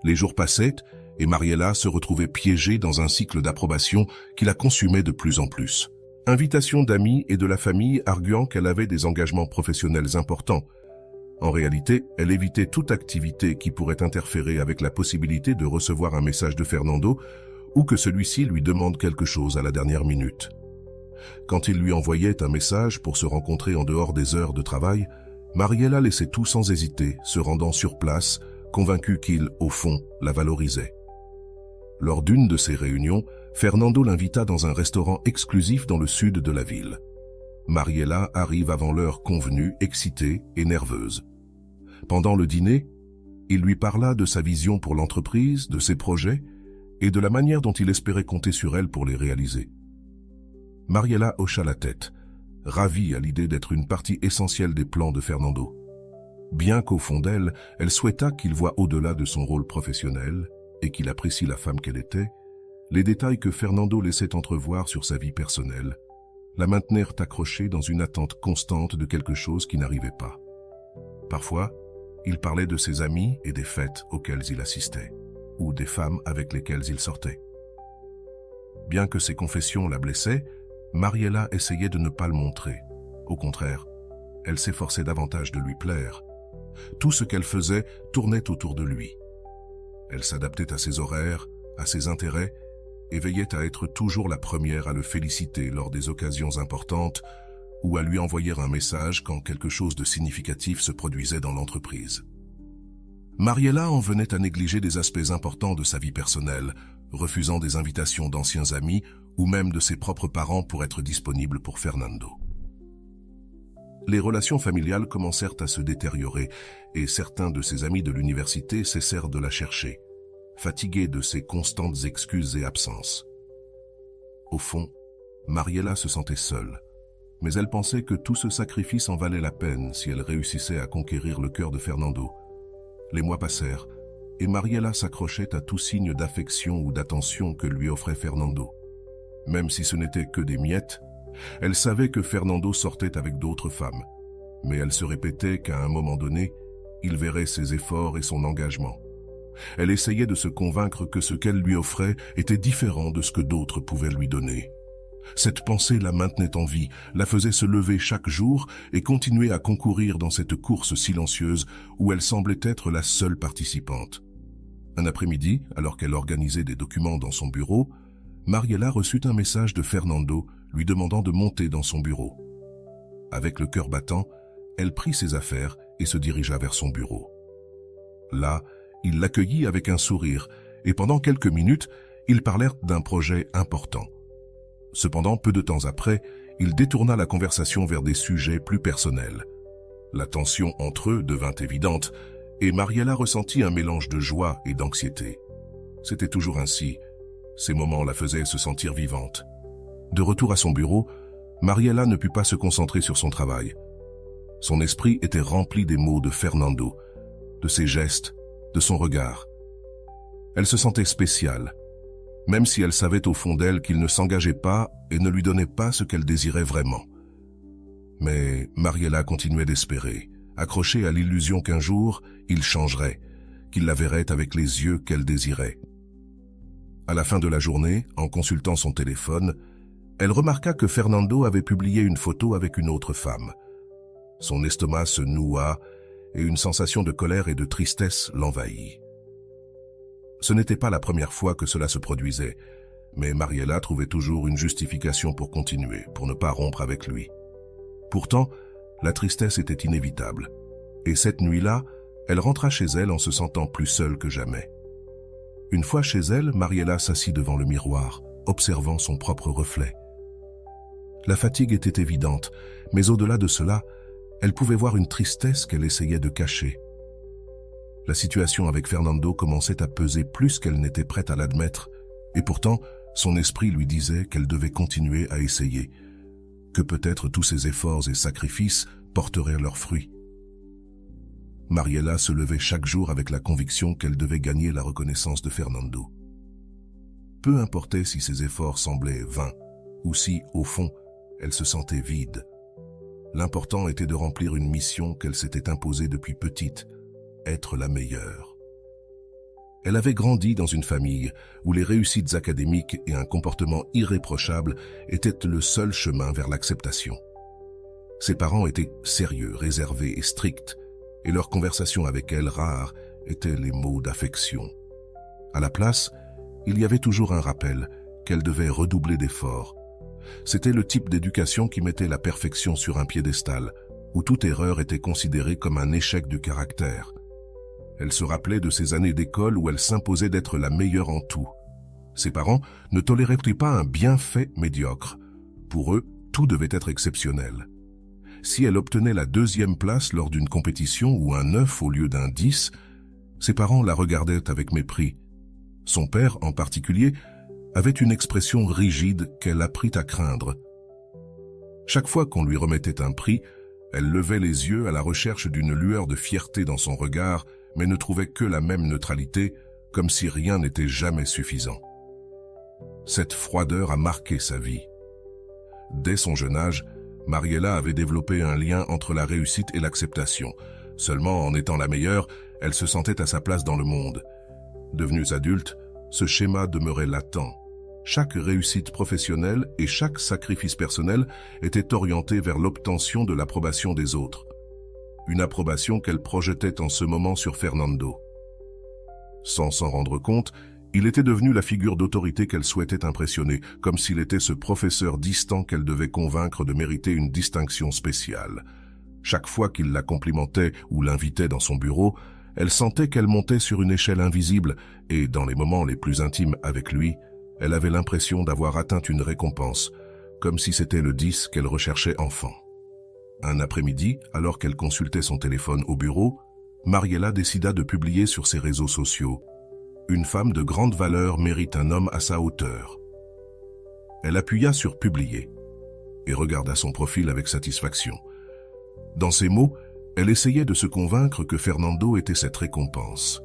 Les jours passaient et Mariela se retrouvait piégée dans un cycle d'approbation qui la consumait de plus en plus. Invitations d'amis et de la famille arguant qu'elle avait des engagements professionnels importants. En réalité, elle évitait toute activité qui pourrait interférer avec la possibilité de recevoir un message de Fernando ou que celui-ci lui demande quelque chose à la dernière minute. Quand il lui envoyait un message pour se rencontrer en dehors des heures de travail, Mariela laissait tout sans hésiter, se rendant sur place, convaincue qu'il, au fond, la valorisait. Lors d'une de ces réunions, Fernando l'invita dans un restaurant exclusif dans le sud de la ville. Mariela arrive avant l'heure convenue, excitée et nerveuse. Pendant le dîner, il lui parla de sa vision pour l'entreprise, de ses projets et de la manière dont il espérait compter sur elle pour les réaliser. Mariela hocha la tête, ravie à l'idée d'être une partie essentielle des plans de Fernando. Bien qu'au fond d'elle, elle souhaita qu'il voie au-delà de son rôle professionnel et qu'il apprécie la femme qu'elle était, les détails que Fernando laissait entrevoir sur sa vie personnelle la maintenirent accrochée dans une attente constante de quelque chose qui n'arrivait pas. Parfois, il parlait de ses amis et des fêtes auxquelles il assistait, ou des femmes avec lesquelles il sortait. Bien que ses confessions la blessaient, Mariela essayait de ne pas le montrer. Au contraire, elle s'efforçait davantage de lui plaire. Tout ce qu'elle faisait tournait autour de lui. Elle s'adaptait à ses horaires, à ses intérêts, et veillait à être toujours la première à le féliciter lors des occasions importantes ou à lui envoyer un message quand quelque chose de significatif se produisait dans l'entreprise. Mariela en venait à négliger des aspects importants de sa vie personnelle, refusant des invitations d'anciens amis ou même de ses propres parents pour être disponible pour Fernando. Les relations familiales commencèrent à se détériorer et certains de ses amis de l'université cessèrent de la chercher, fatigués de ses constantes excuses et absences. Au fond, Mariela se sentait seule, mais elle pensait que tout ce sacrifice en valait la peine si elle réussissait à conquérir le cœur de Fernando. Les mois passèrent, et Mariela s'accrochait à tout signe d'affection ou d'attention que lui offrait Fernando. Même si ce n'était que des miettes, elle savait que Fernando sortait avec d'autres femmes, mais elle se répétait qu'à un moment donné, il verrait ses efforts et son engagement. Elle essayait de se convaincre que ce qu'elle lui offrait était différent de ce que d'autres pouvaient lui donner. Cette pensée la maintenait en vie, la faisait se lever chaque jour et continuer à concourir dans cette course silencieuse où elle semblait être la seule participante. Un après-midi, alors qu'elle organisait des documents dans son bureau, Mariela reçut un message de Fernando lui demandant de monter dans son bureau. Avec le cœur battant, elle prit ses affaires et se dirigea vers son bureau. Là, il l'accueillit avec un sourire et pendant quelques minutes, ils parlèrent d'un projet important. Cependant, peu de temps après, il détourna la conversation vers des sujets plus personnels. La tension entre eux devint évidente et Mariela ressentit un mélange de joie et d'anxiété. C'était toujours ainsi. Ces moments la faisaient se sentir vivante. De retour à son bureau, Mariela ne put pas se concentrer sur son travail. Son esprit était rempli des mots de Fernando, de ses gestes, de son regard. Elle se sentait spéciale, même si elle savait au fond d'elle qu'il ne s'engageait pas et ne lui donnait pas ce qu'elle désirait vraiment. Mais Mariela continuait d'espérer, accrochée à l'illusion qu'un jour, il changerait, qu'il la verrait avec les yeux qu'elle désirait. À la fin de la journée, en consultant son téléphone, elle remarqua que Fernando avait publié une photo avec une autre femme. Son estomac se noua et une sensation de colère et de tristesse l'envahit. Ce n'était pas la première fois que cela se produisait, mais Mariela trouvait toujours une justification pour continuer, pour ne pas rompre avec lui. Pourtant, la tristesse était inévitable, et cette nuit-là, elle rentra chez elle en se sentant plus seule que jamais. Une fois chez elle, Mariela s'assit devant le miroir, observant son propre reflet. La fatigue était évidente, mais au-delà de cela, elle pouvait voir une tristesse qu'elle essayait de cacher. La situation avec Fernando commençait à peser plus qu'elle n'était prête à l'admettre, et pourtant, son esprit lui disait qu'elle devait continuer à essayer, que peut-être tous ses efforts et sacrifices porteraient leurs fruits. Mariela se levait chaque jour avec la conviction qu'elle devait gagner la reconnaissance de Fernando. Peu importait si ses efforts semblaient vains, ou si, au fond, elle se sentait vide. L'important était de remplir une mission qu'elle s'était imposée depuis petite, être la meilleure. Elle avait grandi dans une famille où les réussites académiques et un comportement irréprochable étaient le seul chemin vers l'acceptation. Ses parents étaient sérieux, réservés et stricts, et leurs conversations avec elle, rares, étaient les mots d'affection. À la place, il y avait toujours un rappel qu'elle devait redoubler d'efforts. C'était le type d'éducation qui mettait la perfection sur un piédestal, où toute erreur était considérée comme un échec du caractère. Elle se rappelait de ses années d'école où elle s'imposait d'être la meilleure en tout. Ses parents ne toléraient pas un bienfait médiocre. Pour eux, tout devait être exceptionnel. Si elle obtenait la 2e place lors d'une compétition ou un 9 au lieu d'un 10, ses parents la regardaient avec mépris. Son père, en particulier, avait une expression rigide qu'elle apprit à craindre. Chaque fois qu'on lui remettait un prix, elle levait les yeux à la recherche d'une lueur de fierté dans son regard, mais ne trouvait que la même neutralité, comme si rien n'était jamais suffisant. Cette froideur a marqué sa vie. Dès son jeune âge, Mariella avait développé un lien entre la réussite et l'acceptation. Seulement en étant la meilleure, elle se sentait à sa place dans le monde. Devenus adultes, ce schéma demeurait latent. Chaque réussite professionnelle et chaque sacrifice personnel était orienté vers l'obtention de l'approbation des autres. Une approbation qu'elle projetait en ce moment sur Fernando. Sans s'en rendre compte, il était devenu la figure d'autorité qu'elle souhaitait impressionner, comme s'il était ce professeur distant qu'elle devait convaincre de mériter une distinction spéciale. Chaque fois qu'il la complimentait ou l'invitait dans son bureau, elle sentait qu'elle montait sur une échelle invisible et, dans les moments les plus intimes avec lui, elle avait l'impression d'avoir atteint une récompense, comme si c'était le 10 qu'elle recherchait enfant. Un après-midi, alors qu'elle consultait son téléphone au bureau, Mariella décida de publier sur ses réseaux sociaux « Une femme de grande valeur mérite un homme à sa hauteur ». Elle appuya sur « Publier » et regarda son profil avec satisfaction. Dans ces mots, elle essayait de se convaincre que Fernando était cette récompense.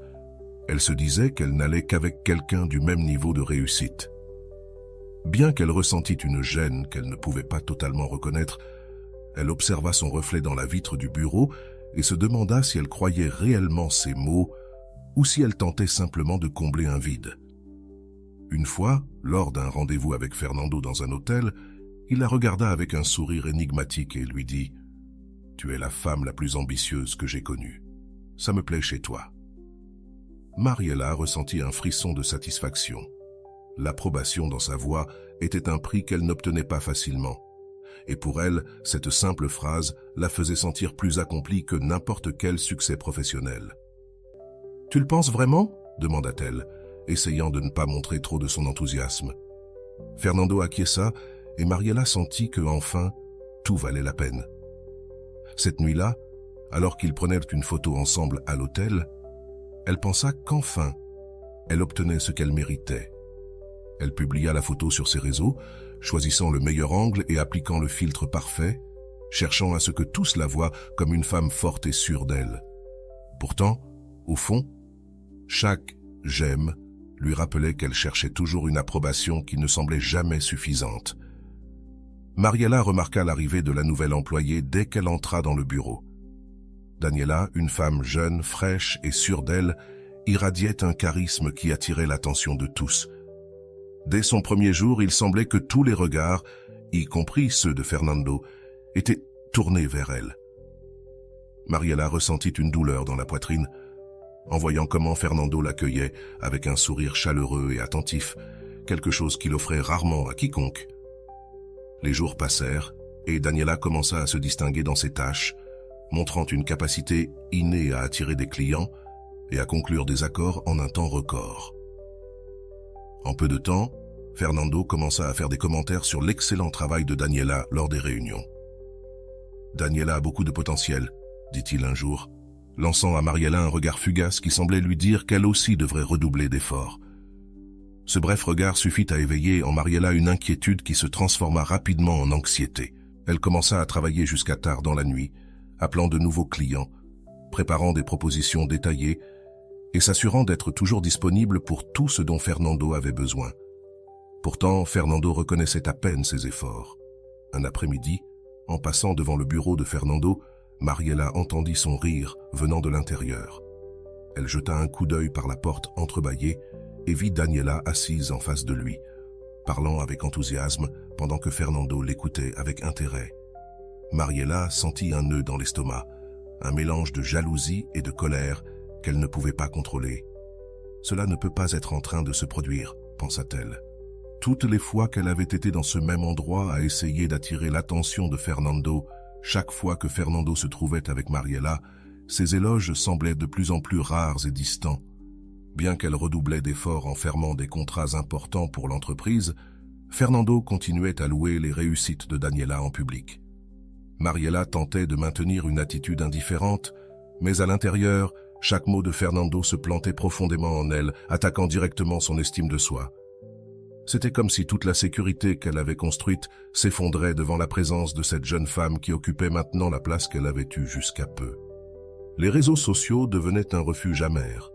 Elle se disait qu'elle n'allait qu'avec quelqu'un du même niveau de réussite. Bien qu'elle ressentît une gêne qu'elle ne pouvait pas totalement reconnaître, elle observa son reflet dans la vitre du bureau et se demanda si elle croyait réellement ces mots ou si elle tentait simplement de combler un vide. Une fois, lors d'un rendez-vous avec Fernando dans un hôtel, il la regarda avec un sourire énigmatique et lui dit « Tu es la femme la plus ambitieuse que j'ai connue. Ça me plaît chez toi. » Mariella ressentit un frisson de satisfaction. L'approbation dans sa voix était un prix qu'elle n'obtenait pas facilement. Et pour elle, cette simple phrase la faisait sentir plus accomplie que n'importe quel succès professionnel. « Tu le penses vraiment ?» demanda-t-elle, essayant de ne pas montrer trop de son enthousiasme. Fernando acquiesça et Mariella sentit que, enfin, tout valait la peine. Cette nuit-là, alors qu'ils prenaient une photo ensemble à l'hôtel, elle pensa qu'enfin, elle obtenait ce qu'elle méritait. Elle publia la photo sur ses réseaux, choisissant le meilleur angle et appliquant le filtre parfait, cherchant à ce que tous la voient comme une femme forte et sûre d'elle. Pourtant, au fond, chaque « j'aime » lui rappelait qu'elle cherchait toujours une approbation qui ne semblait jamais suffisante. Mariella remarqua l'arrivée de la nouvelle employée dès qu'elle entra dans le bureau. Daniela, une femme jeune, fraîche et sûre d'elle, irradiait un charisme qui attirait l'attention de tous. Dès son premier jour, il semblait que tous les regards, y compris ceux de Fernando, étaient tournés vers elle. Mariella ressentit une douleur dans la poitrine, en voyant comment Fernando l'accueillait avec un sourire chaleureux et attentif, quelque chose qu'il offrait rarement à quiconque. Les jours passèrent et Daniela commença à se distinguer dans ses tâches, montrant une capacité innée à attirer des clients et à conclure des accords en un temps record. En peu de temps, Fernando commença à faire des commentaires sur l'excellent travail de Daniela lors des réunions. « Daniela a beaucoup de potentiel », dit-il un jour, lançant à Mariella un regard fugace qui semblait lui dire qu'elle aussi devrait redoubler d'efforts. Ce bref regard suffit à éveiller en Mariella une inquiétude qui se transforma rapidement en anxiété. Elle commença à travailler jusqu'à tard dans la nuit, appelant de nouveaux clients, préparant des propositions détaillées et s'assurant d'être toujours disponible pour tout ce dont Fernando avait besoin. Pourtant, Fernando reconnaissait à peine ses efforts. Un après-midi, En passant devant le bureau de Fernando, Mariela entendit son rire venant de l'intérieur. Elle jeta un coup d'œil par la porte entrebâillée et vit Daniela assise en face de lui, parlant avec enthousiasme pendant que Fernando l'écoutait avec intérêt. Mariela sentit un nœud dans l'estomac, un mélange de jalousie et de colère qu'elle ne pouvait pas contrôler. Cela ne peut pas être en train de se produire, pensa-t-elle. Toutes les fois qu'elle avait été dans ce même endroit à essayer d'attirer l'attention de Fernando, chaque fois que Fernando se trouvait avec Mariela, ses éloges semblaient de plus en plus rares et distants. Bien qu'elle redoublait d'efforts en fermant des contrats importants pour l'entreprise, Fernando continuait à louer les réussites de Daniela en public. Mariela tentait de maintenir une attitude indifférente, mais à l'intérieur, chaque mot de Fernando se plantait profondément en elle, attaquant directement son estime de soi. C'était comme si toute la sécurité qu'elle avait construite s'effondrait devant la présence de cette jeune femme qui occupait maintenant la place qu'elle avait eue jusqu'à peu. Les réseaux sociaux devenaient un refuge amer.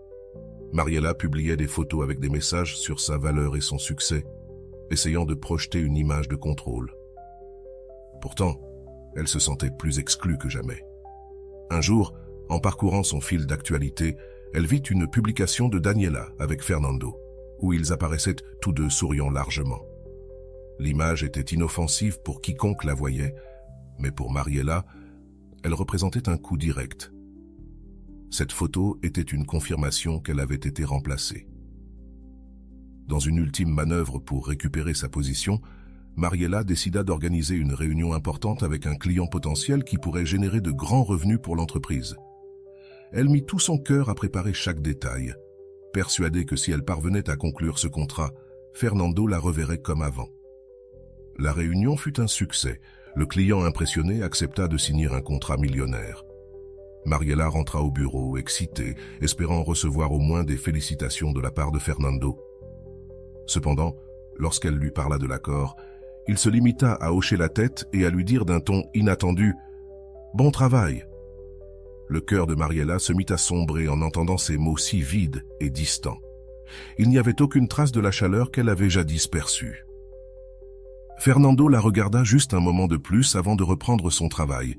Mariela publiait des photos avec des messages sur sa valeur et son succès, essayant de projeter une image de contrôle. Pourtant, elle se sentait plus exclue que jamais. Un jour, en parcourant son fil d'actualité, elle vit une publication de Daniela avec Fernando, où ils apparaissaient tous deux souriant largement. L'image était inoffensive pour quiconque la voyait, mais pour Mariela, elle représentait un coup direct. Cette photo était une confirmation qu'elle avait été remplacée. Dans une ultime manœuvre pour récupérer sa position, Mariela décida d'organiser une réunion importante avec un client potentiel qui pourrait générer de grands revenus pour l'entreprise. Elle mit tout son cœur à préparer chaque détail, persuadée que si elle parvenait à conclure ce contrat, Fernando la reverrait comme avant. La réunion fut un succès. Le client impressionné accepta de signer un contrat millionnaire. Mariela rentra au bureau, excitée, espérant recevoir au moins des félicitations de la part de Fernando. Cependant, lorsqu'elle lui parla de l'accord, il se limita à hocher la tête et à lui dire d'un ton inattendu « Bon travail !» Le cœur de Mariela se mit à sombrer en entendant ces mots si vides et distants. Il n'y avait aucune trace de la chaleur qu'elle avait jadis perçue. Fernando la regarda juste un moment de plus avant de reprendre son travail,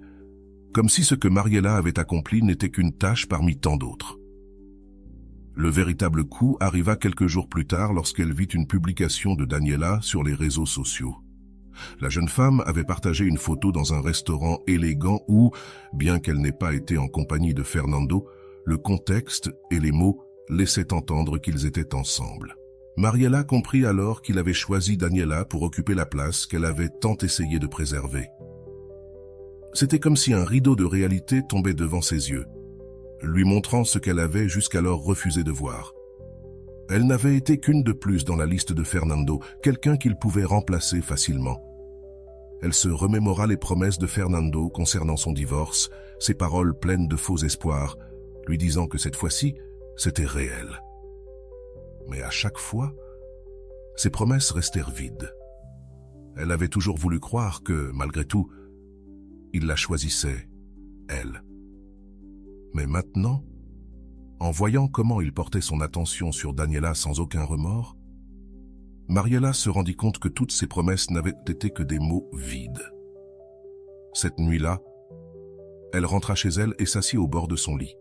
comme si ce que Mariela avait accompli n'était qu'une tâche parmi tant d'autres. Le véritable coup arriva quelques jours plus tard lorsqu'elle vit une publication de Daniela sur les réseaux sociaux. La jeune femme avait partagé une photo dans un restaurant élégant où, bien qu'elle n'ait pas été en compagnie de Fernando, le contexte et les mots laissaient entendre qu'ils étaient ensemble. Mariela comprit alors qu'il avait choisi Daniela pour occuper la place qu'elle avait tant essayé de préserver. C'était comme si un rideau de réalité tombait devant ses yeux, lui montrant ce qu'elle avait jusqu'alors refusé de voir. Elle n'avait été qu'une de plus dans la liste de Fernando, quelqu'un qu'il pouvait remplacer facilement. Elle se remémora les promesses de Fernando concernant son divorce, ses paroles pleines de faux espoirs, lui disant que cette fois-ci, c'était réel. Mais à chaque fois, ses promesses restèrent vides. Elle avait toujours voulu croire que, malgré tout, il la choisissait, elle. Mais maintenant, en voyant comment il portait son attention sur Daniela sans aucun remords, Mariela se rendit compte que toutes ses promesses n'avaient été que des mots vides. Cette nuit-là, elle rentra chez elle et s'assit au bord de son lit,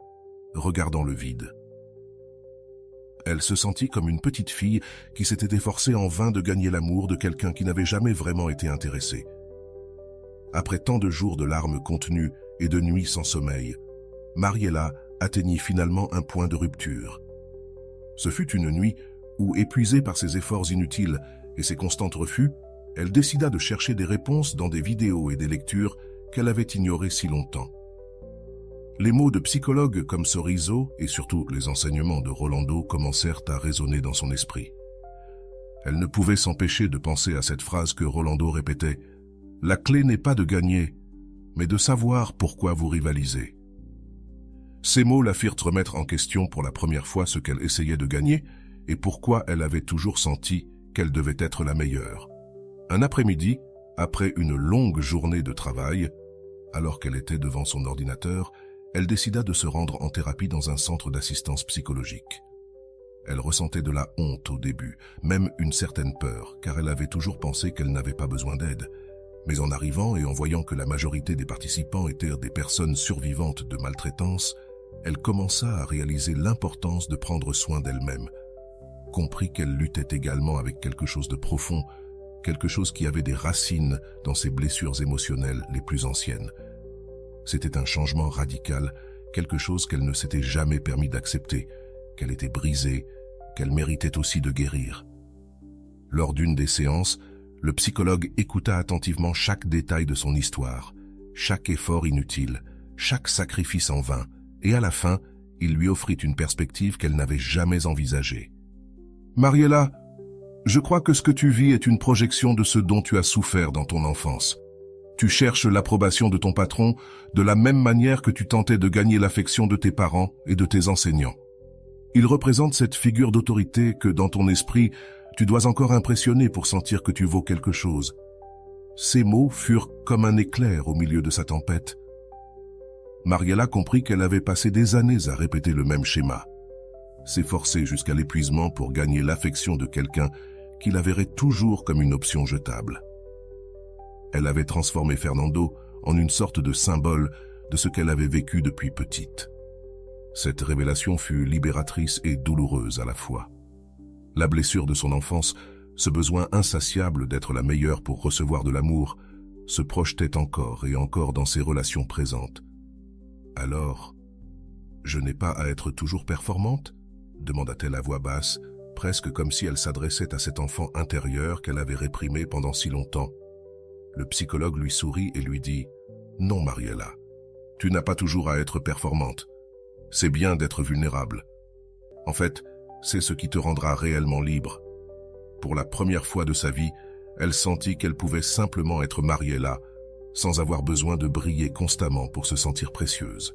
regardant le vide. Elle se sentit comme une petite fille qui s'était efforcée en vain de gagner l'amour de quelqu'un qui n'avait jamais vraiment été intéressé. Après tant de jours de larmes contenues et de nuits sans sommeil, Mariela atteignit finalement un point de rupture. Ce fut une nuit où, épuisée par ses efforts inutiles et ses constants refus, elle décida de chercher des réponses dans des vidéos et des lectures qu'elle avait ignorées si longtemps. Les mots de psychologues comme Sorizo et surtout les enseignements de Rolando commencèrent à résonner dans son esprit. Elle ne pouvait s'empêcher de penser à cette phrase que Rolando répétait « La clé n'est pas de gagner, mais de savoir pourquoi vous rivalisez ». Ces mots la firent remettre en question pour la première fois ce qu'elle essayait de gagner et pourquoi elle avait toujours senti qu'elle devait être la meilleure. Un après-midi, après une longue journée de travail, alors qu'elle était devant son ordinateur, elle décida de se rendre en thérapie dans un centre d'assistance psychologique. Elle ressentait de la honte au début, même une certaine peur, car elle avait toujours pensé qu'elle n'avait pas besoin d'aide. Mais en arrivant et en voyant que la majorité des participants étaient des personnes survivantes de maltraitance, elle commença à réaliser l'importance de prendre soin d'elle-même, comprit qu'elle luttait également avec quelque chose de profond, quelque chose qui avait des racines dans ses blessures émotionnelles les plus anciennes. C'était un changement radical, quelque chose qu'elle ne s'était jamais permis d'accepter, qu'elle était brisée, qu'elle méritait aussi de guérir. Lors d'une des séances, le psychologue écouta attentivement chaque détail de son histoire, chaque effort inutile, chaque sacrifice en vain, et à la fin, il lui offrit une perspective qu'elle n'avait jamais envisagée. « Mariella, je crois que ce que tu vis est une projection de ce dont tu as souffert dans ton enfance. Tu cherches l'approbation de ton patron de la même manière que tu tentais de gagner l'affection de tes parents et de tes enseignants. Il représente cette figure d'autorité que, dans ton esprit, tu dois encore impressionner pour sentir que tu vaux quelque chose. » Ces mots furent comme un éclair au milieu de sa tempête. Mariella comprit qu'elle avait passé des années à répéter le même schéma, s'efforcer jusqu'à l'épuisement pour gagner l'affection de quelqu'un qui la verrait toujours comme une option jetable. Elle avait transformé Fernando en une sorte de symbole de ce qu'elle avait vécu depuis petite. Cette révélation fut libératrice et douloureuse à la fois. La blessure de son enfance, ce besoin insatiable d'être la meilleure pour recevoir de l'amour, se projetait encore et encore dans ses relations présentes. Alors, « Je n'ai pas à être toujours performante ?» demanda-t-elle à voix basse, presque comme si elle s'adressait à cet enfant intérieur qu'elle avait réprimé pendant si longtemps. Le psychologue lui sourit et lui dit « Non, Mariella, tu n'as pas toujours à être performante. C'est bien d'être vulnérable. En fait, c'est ce qui te rendra réellement libre. » Pour la première fois de sa vie, elle sentit qu'elle pouvait simplement être Mariella, sans avoir besoin de briller constamment pour se sentir précieuse.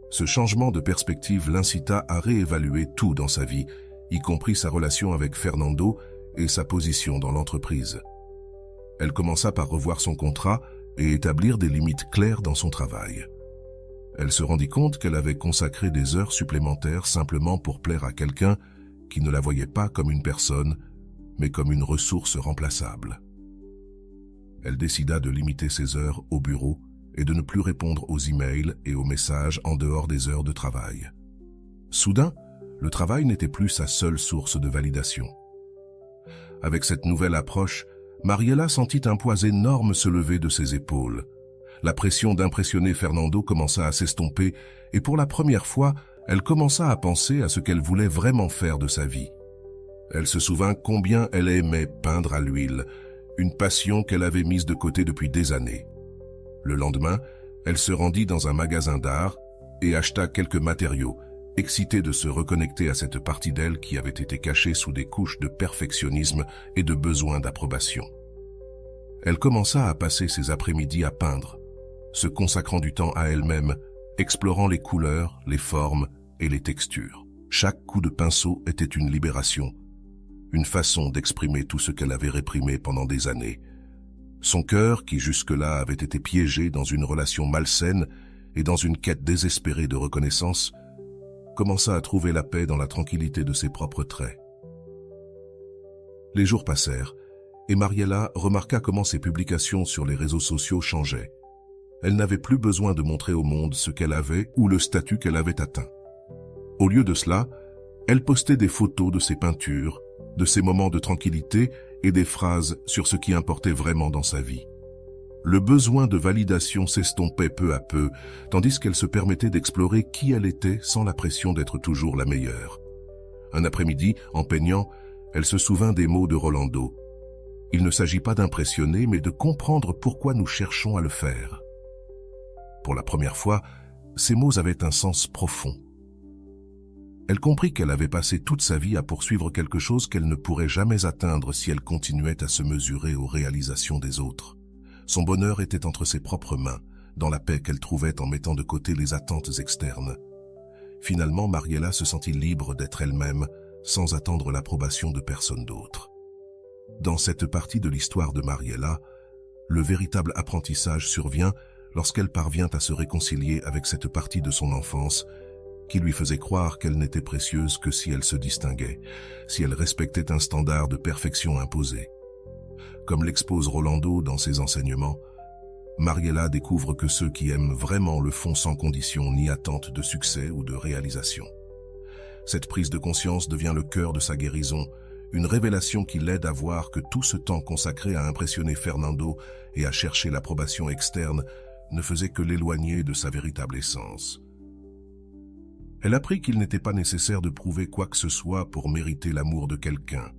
Ce changement de perspective l'incita à réévaluer tout dans sa vie, y compris sa relation avec Fernando et sa position dans l'entreprise. Elle commença par revoir son contrat et établir des limites claires dans son travail. Elle se rendit compte qu'elle avait consacré des heures supplémentaires simplement pour plaire à quelqu'un qui ne la voyait pas comme une personne, mais comme une ressource remplaçable. Elle décida de limiter ses heures au bureau et de ne plus répondre aux emails et aux messages en dehors des heures de travail. Soudain, le travail n'était plus sa seule source de validation. Avec cette nouvelle approche, Mariella sentit un poids énorme se lever de ses épaules. La pression d'impressionner Fernando commença à s'estomper et pour la première fois, elle commença à penser à ce qu'elle voulait vraiment faire de sa vie. Elle se souvint combien elle aimait peindre à l'huile, une passion qu'elle avait mise de côté depuis des années. Le lendemain, elle se rendit dans un magasin d'art et acheta quelques matériaux, excitée de se reconnecter à cette partie d'elle qui avait été cachée sous des couches de perfectionnisme et de besoin d'approbation. Elle commença à passer ses après-midi à peindre, se consacrant du temps à elle-même, explorant les couleurs, les formes et les textures. Chaque coup de pinceau était une libération, une façon d'exprimer tout ce qu'elle avait réprimé pendant des années. Son cœur, qui jusque-là avait été piégé dans une relation malsaine et dans une quête désespérée de reconnaissance, commença à trouver la paix dans la tranquillité de ses propres traits. Les jours passèrent, et Mariella remarqua comment ses publications sur les réseaux sociaux changeaient. Elle n'avait plus besoin de montrer au monde ce qu'elle avait ou le statut qu'elle avait atteint. Au lieu de cela, elle postait des photos de ses peintures, de ses moments de tranquillité et des phrases sur ce qui importait vraiment dans sa vie. Le besoin de validation s'estompait peu à peu, tandis qu'elle se permettait d'explorer qui elle était sans la pression d'être toujours la meilleure. Un après-midi, en peignant, elle se souvint des mots de Rolando. Il ne s'agit pas d'impressionner, mais de comprendre pourquoi nous cherchons à le faire. Pour la première fois, ces mots avaient un sens profond. Elle comprit qu'elle avait passé toute sa vie à poursuivre quelque chose qu'elle ne pourrait jamais atteindre si elle continuait à se mesurer aux réalisations des autres. Son bonheur était entre ses propres mains, dans la paix qu'elle trouvait en mettant de côté les attentes externes. Finalement, Mariella se sentit libre d'être elle-même, sans attendre l'approbation de personne d'autre. Dans cette partie de l'histoire de Mariella, le véritable apprentissage survient lorsqu'elle parvient à se réconcilier avec cette partie de son enfance qui lui faisait croire qu'elle n'était précieuse que si elle se distinguait, si elle respectait un standard de perfection imposé. Comme l'expose Rolando dans ses enseignements, Mariela découvre que ceux qui aiment vraiment le font sans condition ni attente de succès ou de réalisation. Cette prise de conscience devient le cœur de sa guérison, une révélation qui l'aide à voir que tout ce temps consacré à impressionner Fernando et à chercher l'approbation externe ne faisait que l'éloigner de sa véritable essence. Elle apprit qu'il n'était pas nécessaire de prouver quoi que ce soit pour mériter l'amour de quelqu'un.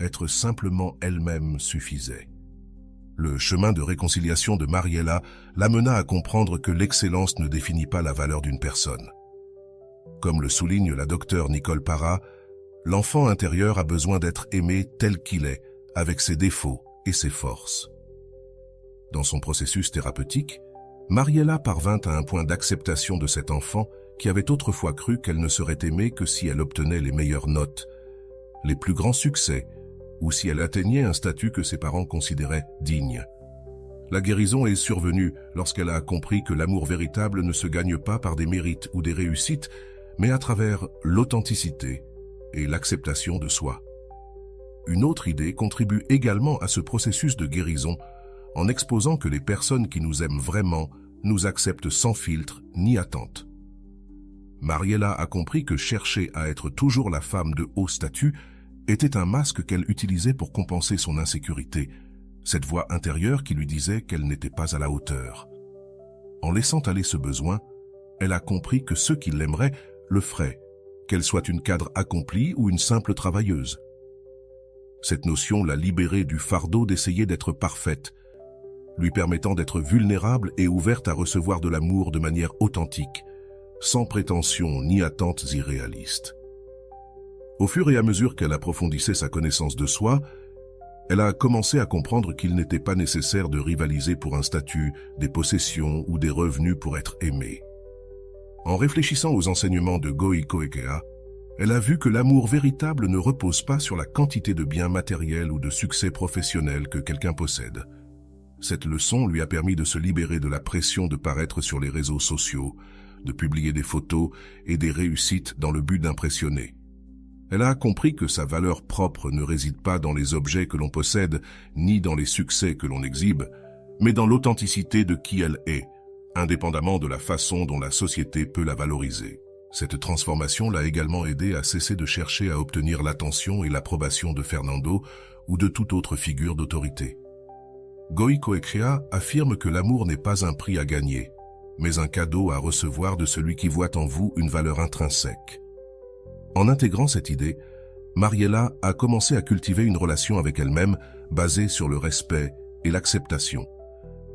Être simplement elle-même suffisait. Le chemin de réconciliation de Mariela l'amena à comprendre que l'excellence ne définit pas la valeur d'une personne. Comme le souligne la docteure Nicole Parra, l'enfant intérieur a besoin d'être aimé tel qu'il est, avec ses défauts et ses forces. Dans son processus thérapeutique, Mariela parvint à un point d'acceptation de cet enfant qui avait autrefois cru qu'elle ne serait aimée que si elle obtenait les meilleures notes, les plus grands succès, ou si elle atteignait un statut que ses parents considéraient digne. La guérison est survenue lorsqu'elle a compris que l'amour véritable ne se gagne pas par des mérites ou des réussites, mais à travers l'authenticité et l'acceptation de soi. Une autre idée contribue également à ce processus de guérison en exposant que les personnes qui nous aiment vraiment nous acceptent sans filtre ni attente. Mariela a compris que chercher à être toujours la femme de haut statut était un masque qu'elle utilisait pour compenser son insécurité, cette voix intérieure qui lui disait qu'elle n'était pas à la hauteur. En laissant aller ce besoin, elle a compris que ceux qui l'aimeraient le feraient, qu'elle soit une cadre accomplie ou une simple travailleuse. Cette notion l'a libérée du fardeau d'essayer d'être parfaite, lui permettant d'être vulnérable et ouverte à recevoir de l'amour de manière authentique, sans prétention ni attentes irréalistes. Au fur et à mesure qu'elle approfondissait sa connaissance de soi, elle a commencé à comprendre qu'il n'était pas nécessaire de rivaliser pour un statut, des possessions ou des revenus pour être aimée. En réfléchissant aux enseignements de Goi Koekea, elle a vu que l'amour véritable ne repose pas sur la quantité de biens matériels ou de succès professionnel que quelqu'un possède. Cette leçon lui a permis de se libérer de la pression de paraître sur les réseaux sociaux, de publier des photos et des réussites dans le but d'impressionner. Elle a compris que sa valeur propre ne réside pas dans les objets que l'on possède, ni dans les succès que l'on exhibe, mais dans l'authenticité de qui elle est, indépendamment de la façon dont la société peut la valoriser. Cette transformation l'a également aidée à cesser de chercher à obtenir l'attention et l'approbation de Fernando ou de toute autre figure d'autorité. Goi Koekea affirme que l'amour n'est pas un prix à gagner, mais un cadeau à recevoir de celui qui voit en vous une valeur intrinsèque. En intégrant cette idée, Mariela a commencé à cultiver une relation avec elle-même basée sur le respect et l'acceptation,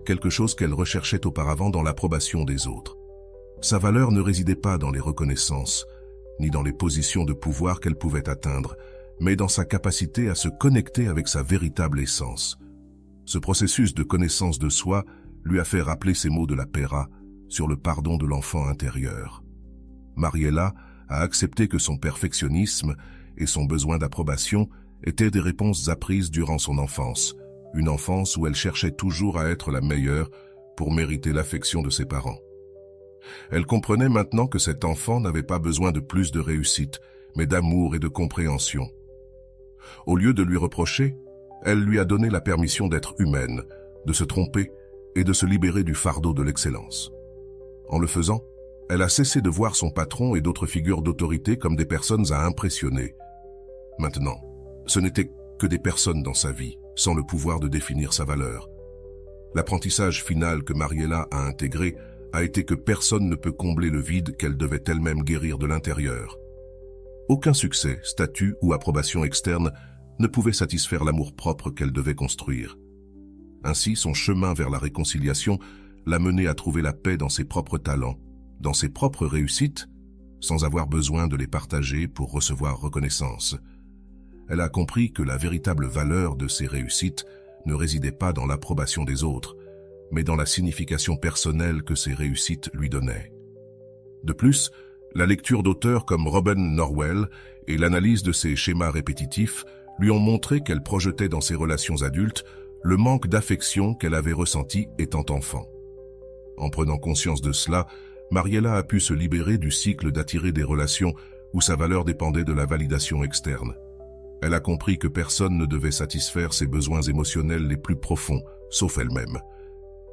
quelque chose qu'elle recherchait auparavant dans l'approbation des autres. Sa valeur ne résidait pas dans les reconnaissances, ni dans les positions de pouvoir qu'elle pouvait atteindre, mais dans sa capacité à se connecter avec sa véritable essence. Ce processus de connaissance de soi lui a fait rappeler ces mots de la Pera sur le pardon de l'enfant intérieur. Mariela a accepté que son perfectionnisme et son besoin d'approbation étaient des réponses apprises durant son enfance, une enfance où elle cherchait toujours à être la meilleure pour mériter l'affection de ses parents. Elle comprenait maintenant que cet enfant n'avait pas besoin de plus de réussite, mais d'amour et de compréhension. Au lieu de lui reprocher, elle lui a donné la permission d'être humaine, de se tromper et de se libérer du fardeau de l'excellence. En le faisant, elle a cessé de voir son patron et d'autres figures d'autorité comme des personnes à impressionner. Maintenant, ce n'étaient que des personnes dans sa vie, sans le pouvoir de définir sa valeur. L'apprentissage final que Mariela a intégré a été que personne ne peut combler le vide qu'elle devait elle-même guérir de l'intérieur. Aucun succès, statut ou approbation externe ne pouvait satisfaire l'amour-propre qu'elle devait construire. Ainsi, son chemin vers la réconciliation l'a menée à trouver la paix dans ses propres talents, dans ses propres réussites, sans avoir besoin de les partager pour recevoir reconnaissance. Elle a compris que la véritable valeur de ses réussites ne résidait pas dans l'approbation des autres, mais dans la signification personnelle que ces réussites lui donnaient. De plus, la lecture d'auteurs comme Robin Norwell et l'analyse de ses schémas répétitifs lui ont montré qu'elle projetait dans ses relations adultes le manque d'affection qu'elle avait ressenti étant enfant. En prenant conscience de cela, Mariela a pu se libérer du cycle d'attirer des relations où sa valeur dépendait de la validation externe. Elle a compris que personne ne devait satisfaire ses besoins émotionnels les plus profonds, sauf elle-même.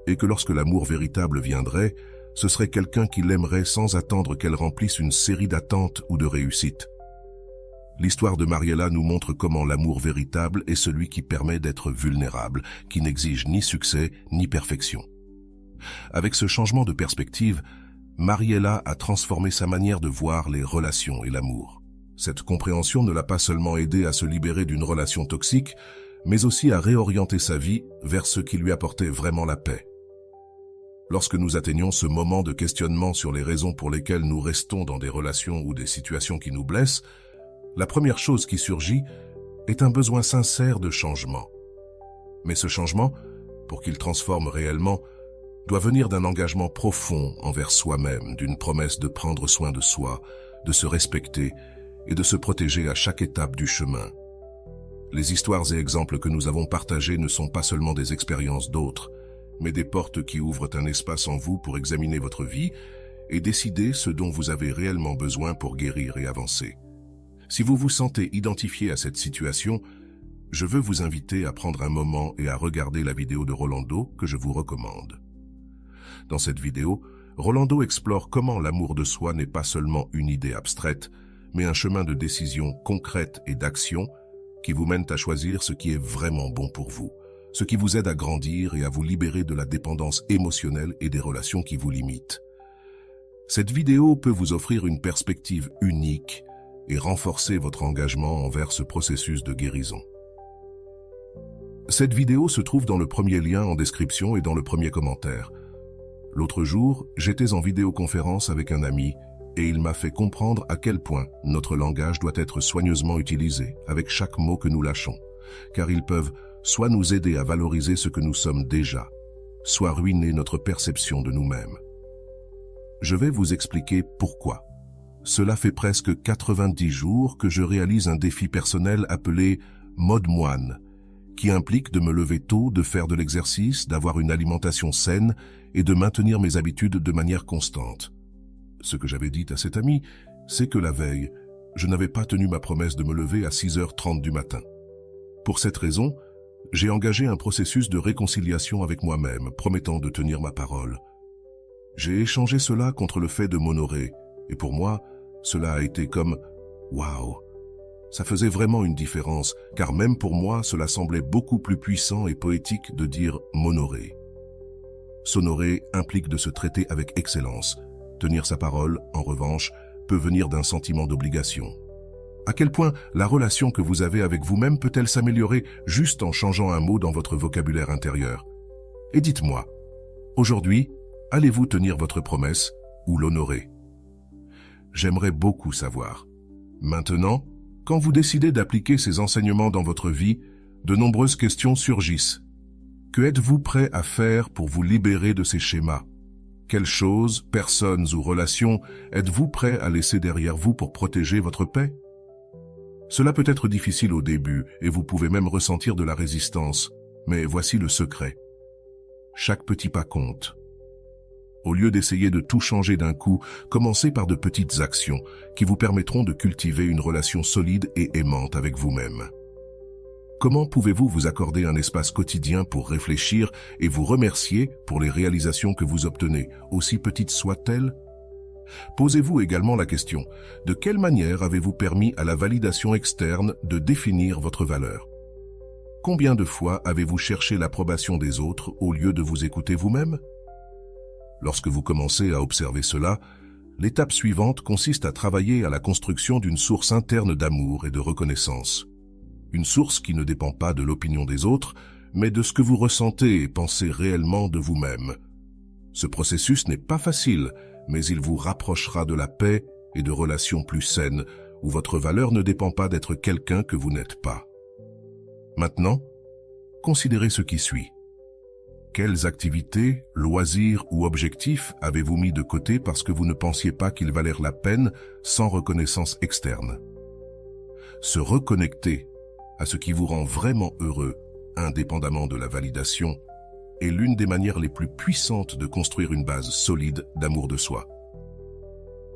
Et que lorsque l'amour véritable viendrait, ce serait quelqu'un qui l'aimerait sans attendre qu'elle remplisse une série d'attentes ou de réussites. L'histoire de Mariella nous montre comment l'amour véritable est celui qui permet d'être vulnérable, qui n'exige ni succès ni perfection. Avec ce changement de perspective, Mariella a transformé sa manière de voir les relations et l'amour. Cette compréhension ne l'a pas seulement aidée à se libérer d'une relation toxique, mais aussi à réorienter sa vie vers ce qui lui apportait vraiment la paix. Lorsque nous atteignons ce moment de questionnement sur les raisons pour lesquelles nous restons dans des relations ou des situations qui nous blessent, la première chose qui surgit est un besoin sincère de changement. Mais ce changement, pour qu'il transforme réellement, doit venir d'un engagement profond envers soi-même, d'une promesse de prendre soin de soi, de se respecter et de se protéger à chaque étape du chemin. Les histoires et exemples que nous avons partagés ne sont pas seulement des expériences d'autres, mais des portes qui ouvrent un espace en vous pour examiner votre vie et décider ce dont vous avez réellement besoin pour guérir et avancer. Si vous vous sentez identifié à cette situation, je veux vous inviter à prendre un moment et à regarder la vidéo de Rolando que je vous recommande. Dans cette vidéo, Rolando explore comment l'amour de soi n'est pas seulement une idée abstraite, mais un chemin de décision concrète et d'action qui vous mène à choisir ce qui est vraiment bon pour vous, ce qui vous aide à grandir et à vous libérer de la dépendance émotionnelle et des relations qui vous limitent. Cette vidéo peut vous offrir une perspective unique et renforcer votre engagement envers ce processus de guérison. Cette vidéo se trouve dans le premier lien en description et dans le premier commentaire. L'autre jour, j'étais en vidéoconférence avec un ami et il m'a fait comprendre à quel point notre langage doit être soigneusement utilisé avec chaque mot que nous lâchons, car ils peuvent soit nous aider à valoriser ce que nous sommes déjà, soit ruiner notre perception de nous-mêmes. Je vais vous expliquer pourquoi. Cela fait presque 90 jours que je réalise un défi personnel appelé « Mode moine », qui implique de me lever tôt, de faire de l'exercice, d'avoir une alimentation saine et de maintenir mes habitudes de manière constante. Ce que j'avais dit à cet ami, c'est que la veille, je n'avais pas tenu ma promesse de me lever à 6h30 du matin. Pour cette raison, j'ai engagé un processus de réconciliation avec moi-même, promettant de tenir ma parole. J'ai échangé cela contre le fait de m'honorer, et pour moi, cela a été comme « Waouh !» Ça faisait vraiment une différence, car même pour moi, cela semblait beaucoup plus puissant et poétique de dire « m'honorer ». S'honorer implique de se traiter avec excellence. Tenir sa parole, en revanche, peut venir d'un sentiment d'obligation. À quel point la relation que vous avez avec vous-même peut-elle s'améliorer juste en changeant un mot dans votre vocabulaire intérieur? Et dites-moi, aujourd'hui, allez-vous tenir votre promesse ou l'honorer? J'aimerais beaucoup savoir. Maintenant, quand vous décidez d'appliquer ces enseignements dans votre vie, de nombreuses questions surgissent. Que êtes-vous prêt à faire pour vous libérer de ces schémas? Quelles choses, personnes ou relations êtes-vous prêt à laisser derrière vous pour protéger votre paix? Cela peut être difficile au début et vous pouvez même ressentir de la résistance, mais voici le secret. Chaque petit pas compte. Au lieu d'essayer de tout changer d'un coup, commencez par de petites actions qui vous permettront de cultiver une relation solide et aimante avec vous-même. Comment pouvez-vous vous accorder un espace quotidien pour réfléchir et vous remercier pour les réalisations que vous obtenez, aussi petites soient-elles? Posez-vous également la question, de quelle manière avez-vous permis à la validation externe de définir votre valeur? Combien de fois avez-vous cherché l'approbation des autres au lieu de vous écouter vous-même? Lorsque vous commencez à observer cela, l'étape suivante consiste à travailler à la construction d'une source interne d'amour et de reconnaissance. Une source qui ne dépend pas de l'opinion des autres, mais de ce que vous ressentez et pensez réellement de vous-même. Ce processus n'est pas facile, mais il vous rapprochera de la paix et de relations plus saines, où votre valeur ne dépend pas d'être quelqu'un que vous n'êtes pas. Maintenant, considérez ce qui suit. Quelles activités, loisirs ou objectifs avez-vous mis de côté parce que vous ne pensiez pas qu'ils valèrent la peine sans reconnaissance externe? Se reconnecter à ce qui vous rend vraiment heureux, indépendamment de la validation, est l'une des manières les plus puissantes de construire une base solide d'amour de soi.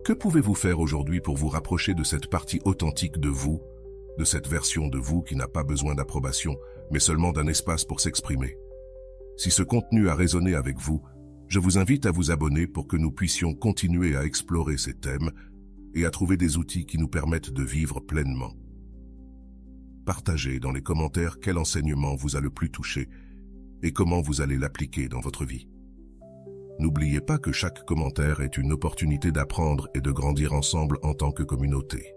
Que pouvez-vous faire aujourd'hui pour vous rapprocher de cette partie authentique de vous, de cette version de vous qui n'a pas besoin d'approbation, mais seulement d'un espace pour s'exprimer. Si ce contenu a résonné avec vous, je vous invite à vous abonner pour que nous puissions continuer à explorer ces thèmes et à trouver des outils qui nous permettent de vivre pleinement. Partagez dans les commentaires quel enseignement vous a le plus touché et comment vous allez l'appliquer dans votre vie. N'oubliez pas que chaque commentaire est une opportunité d'apprendre et de grandir ensemble en tant que communauté.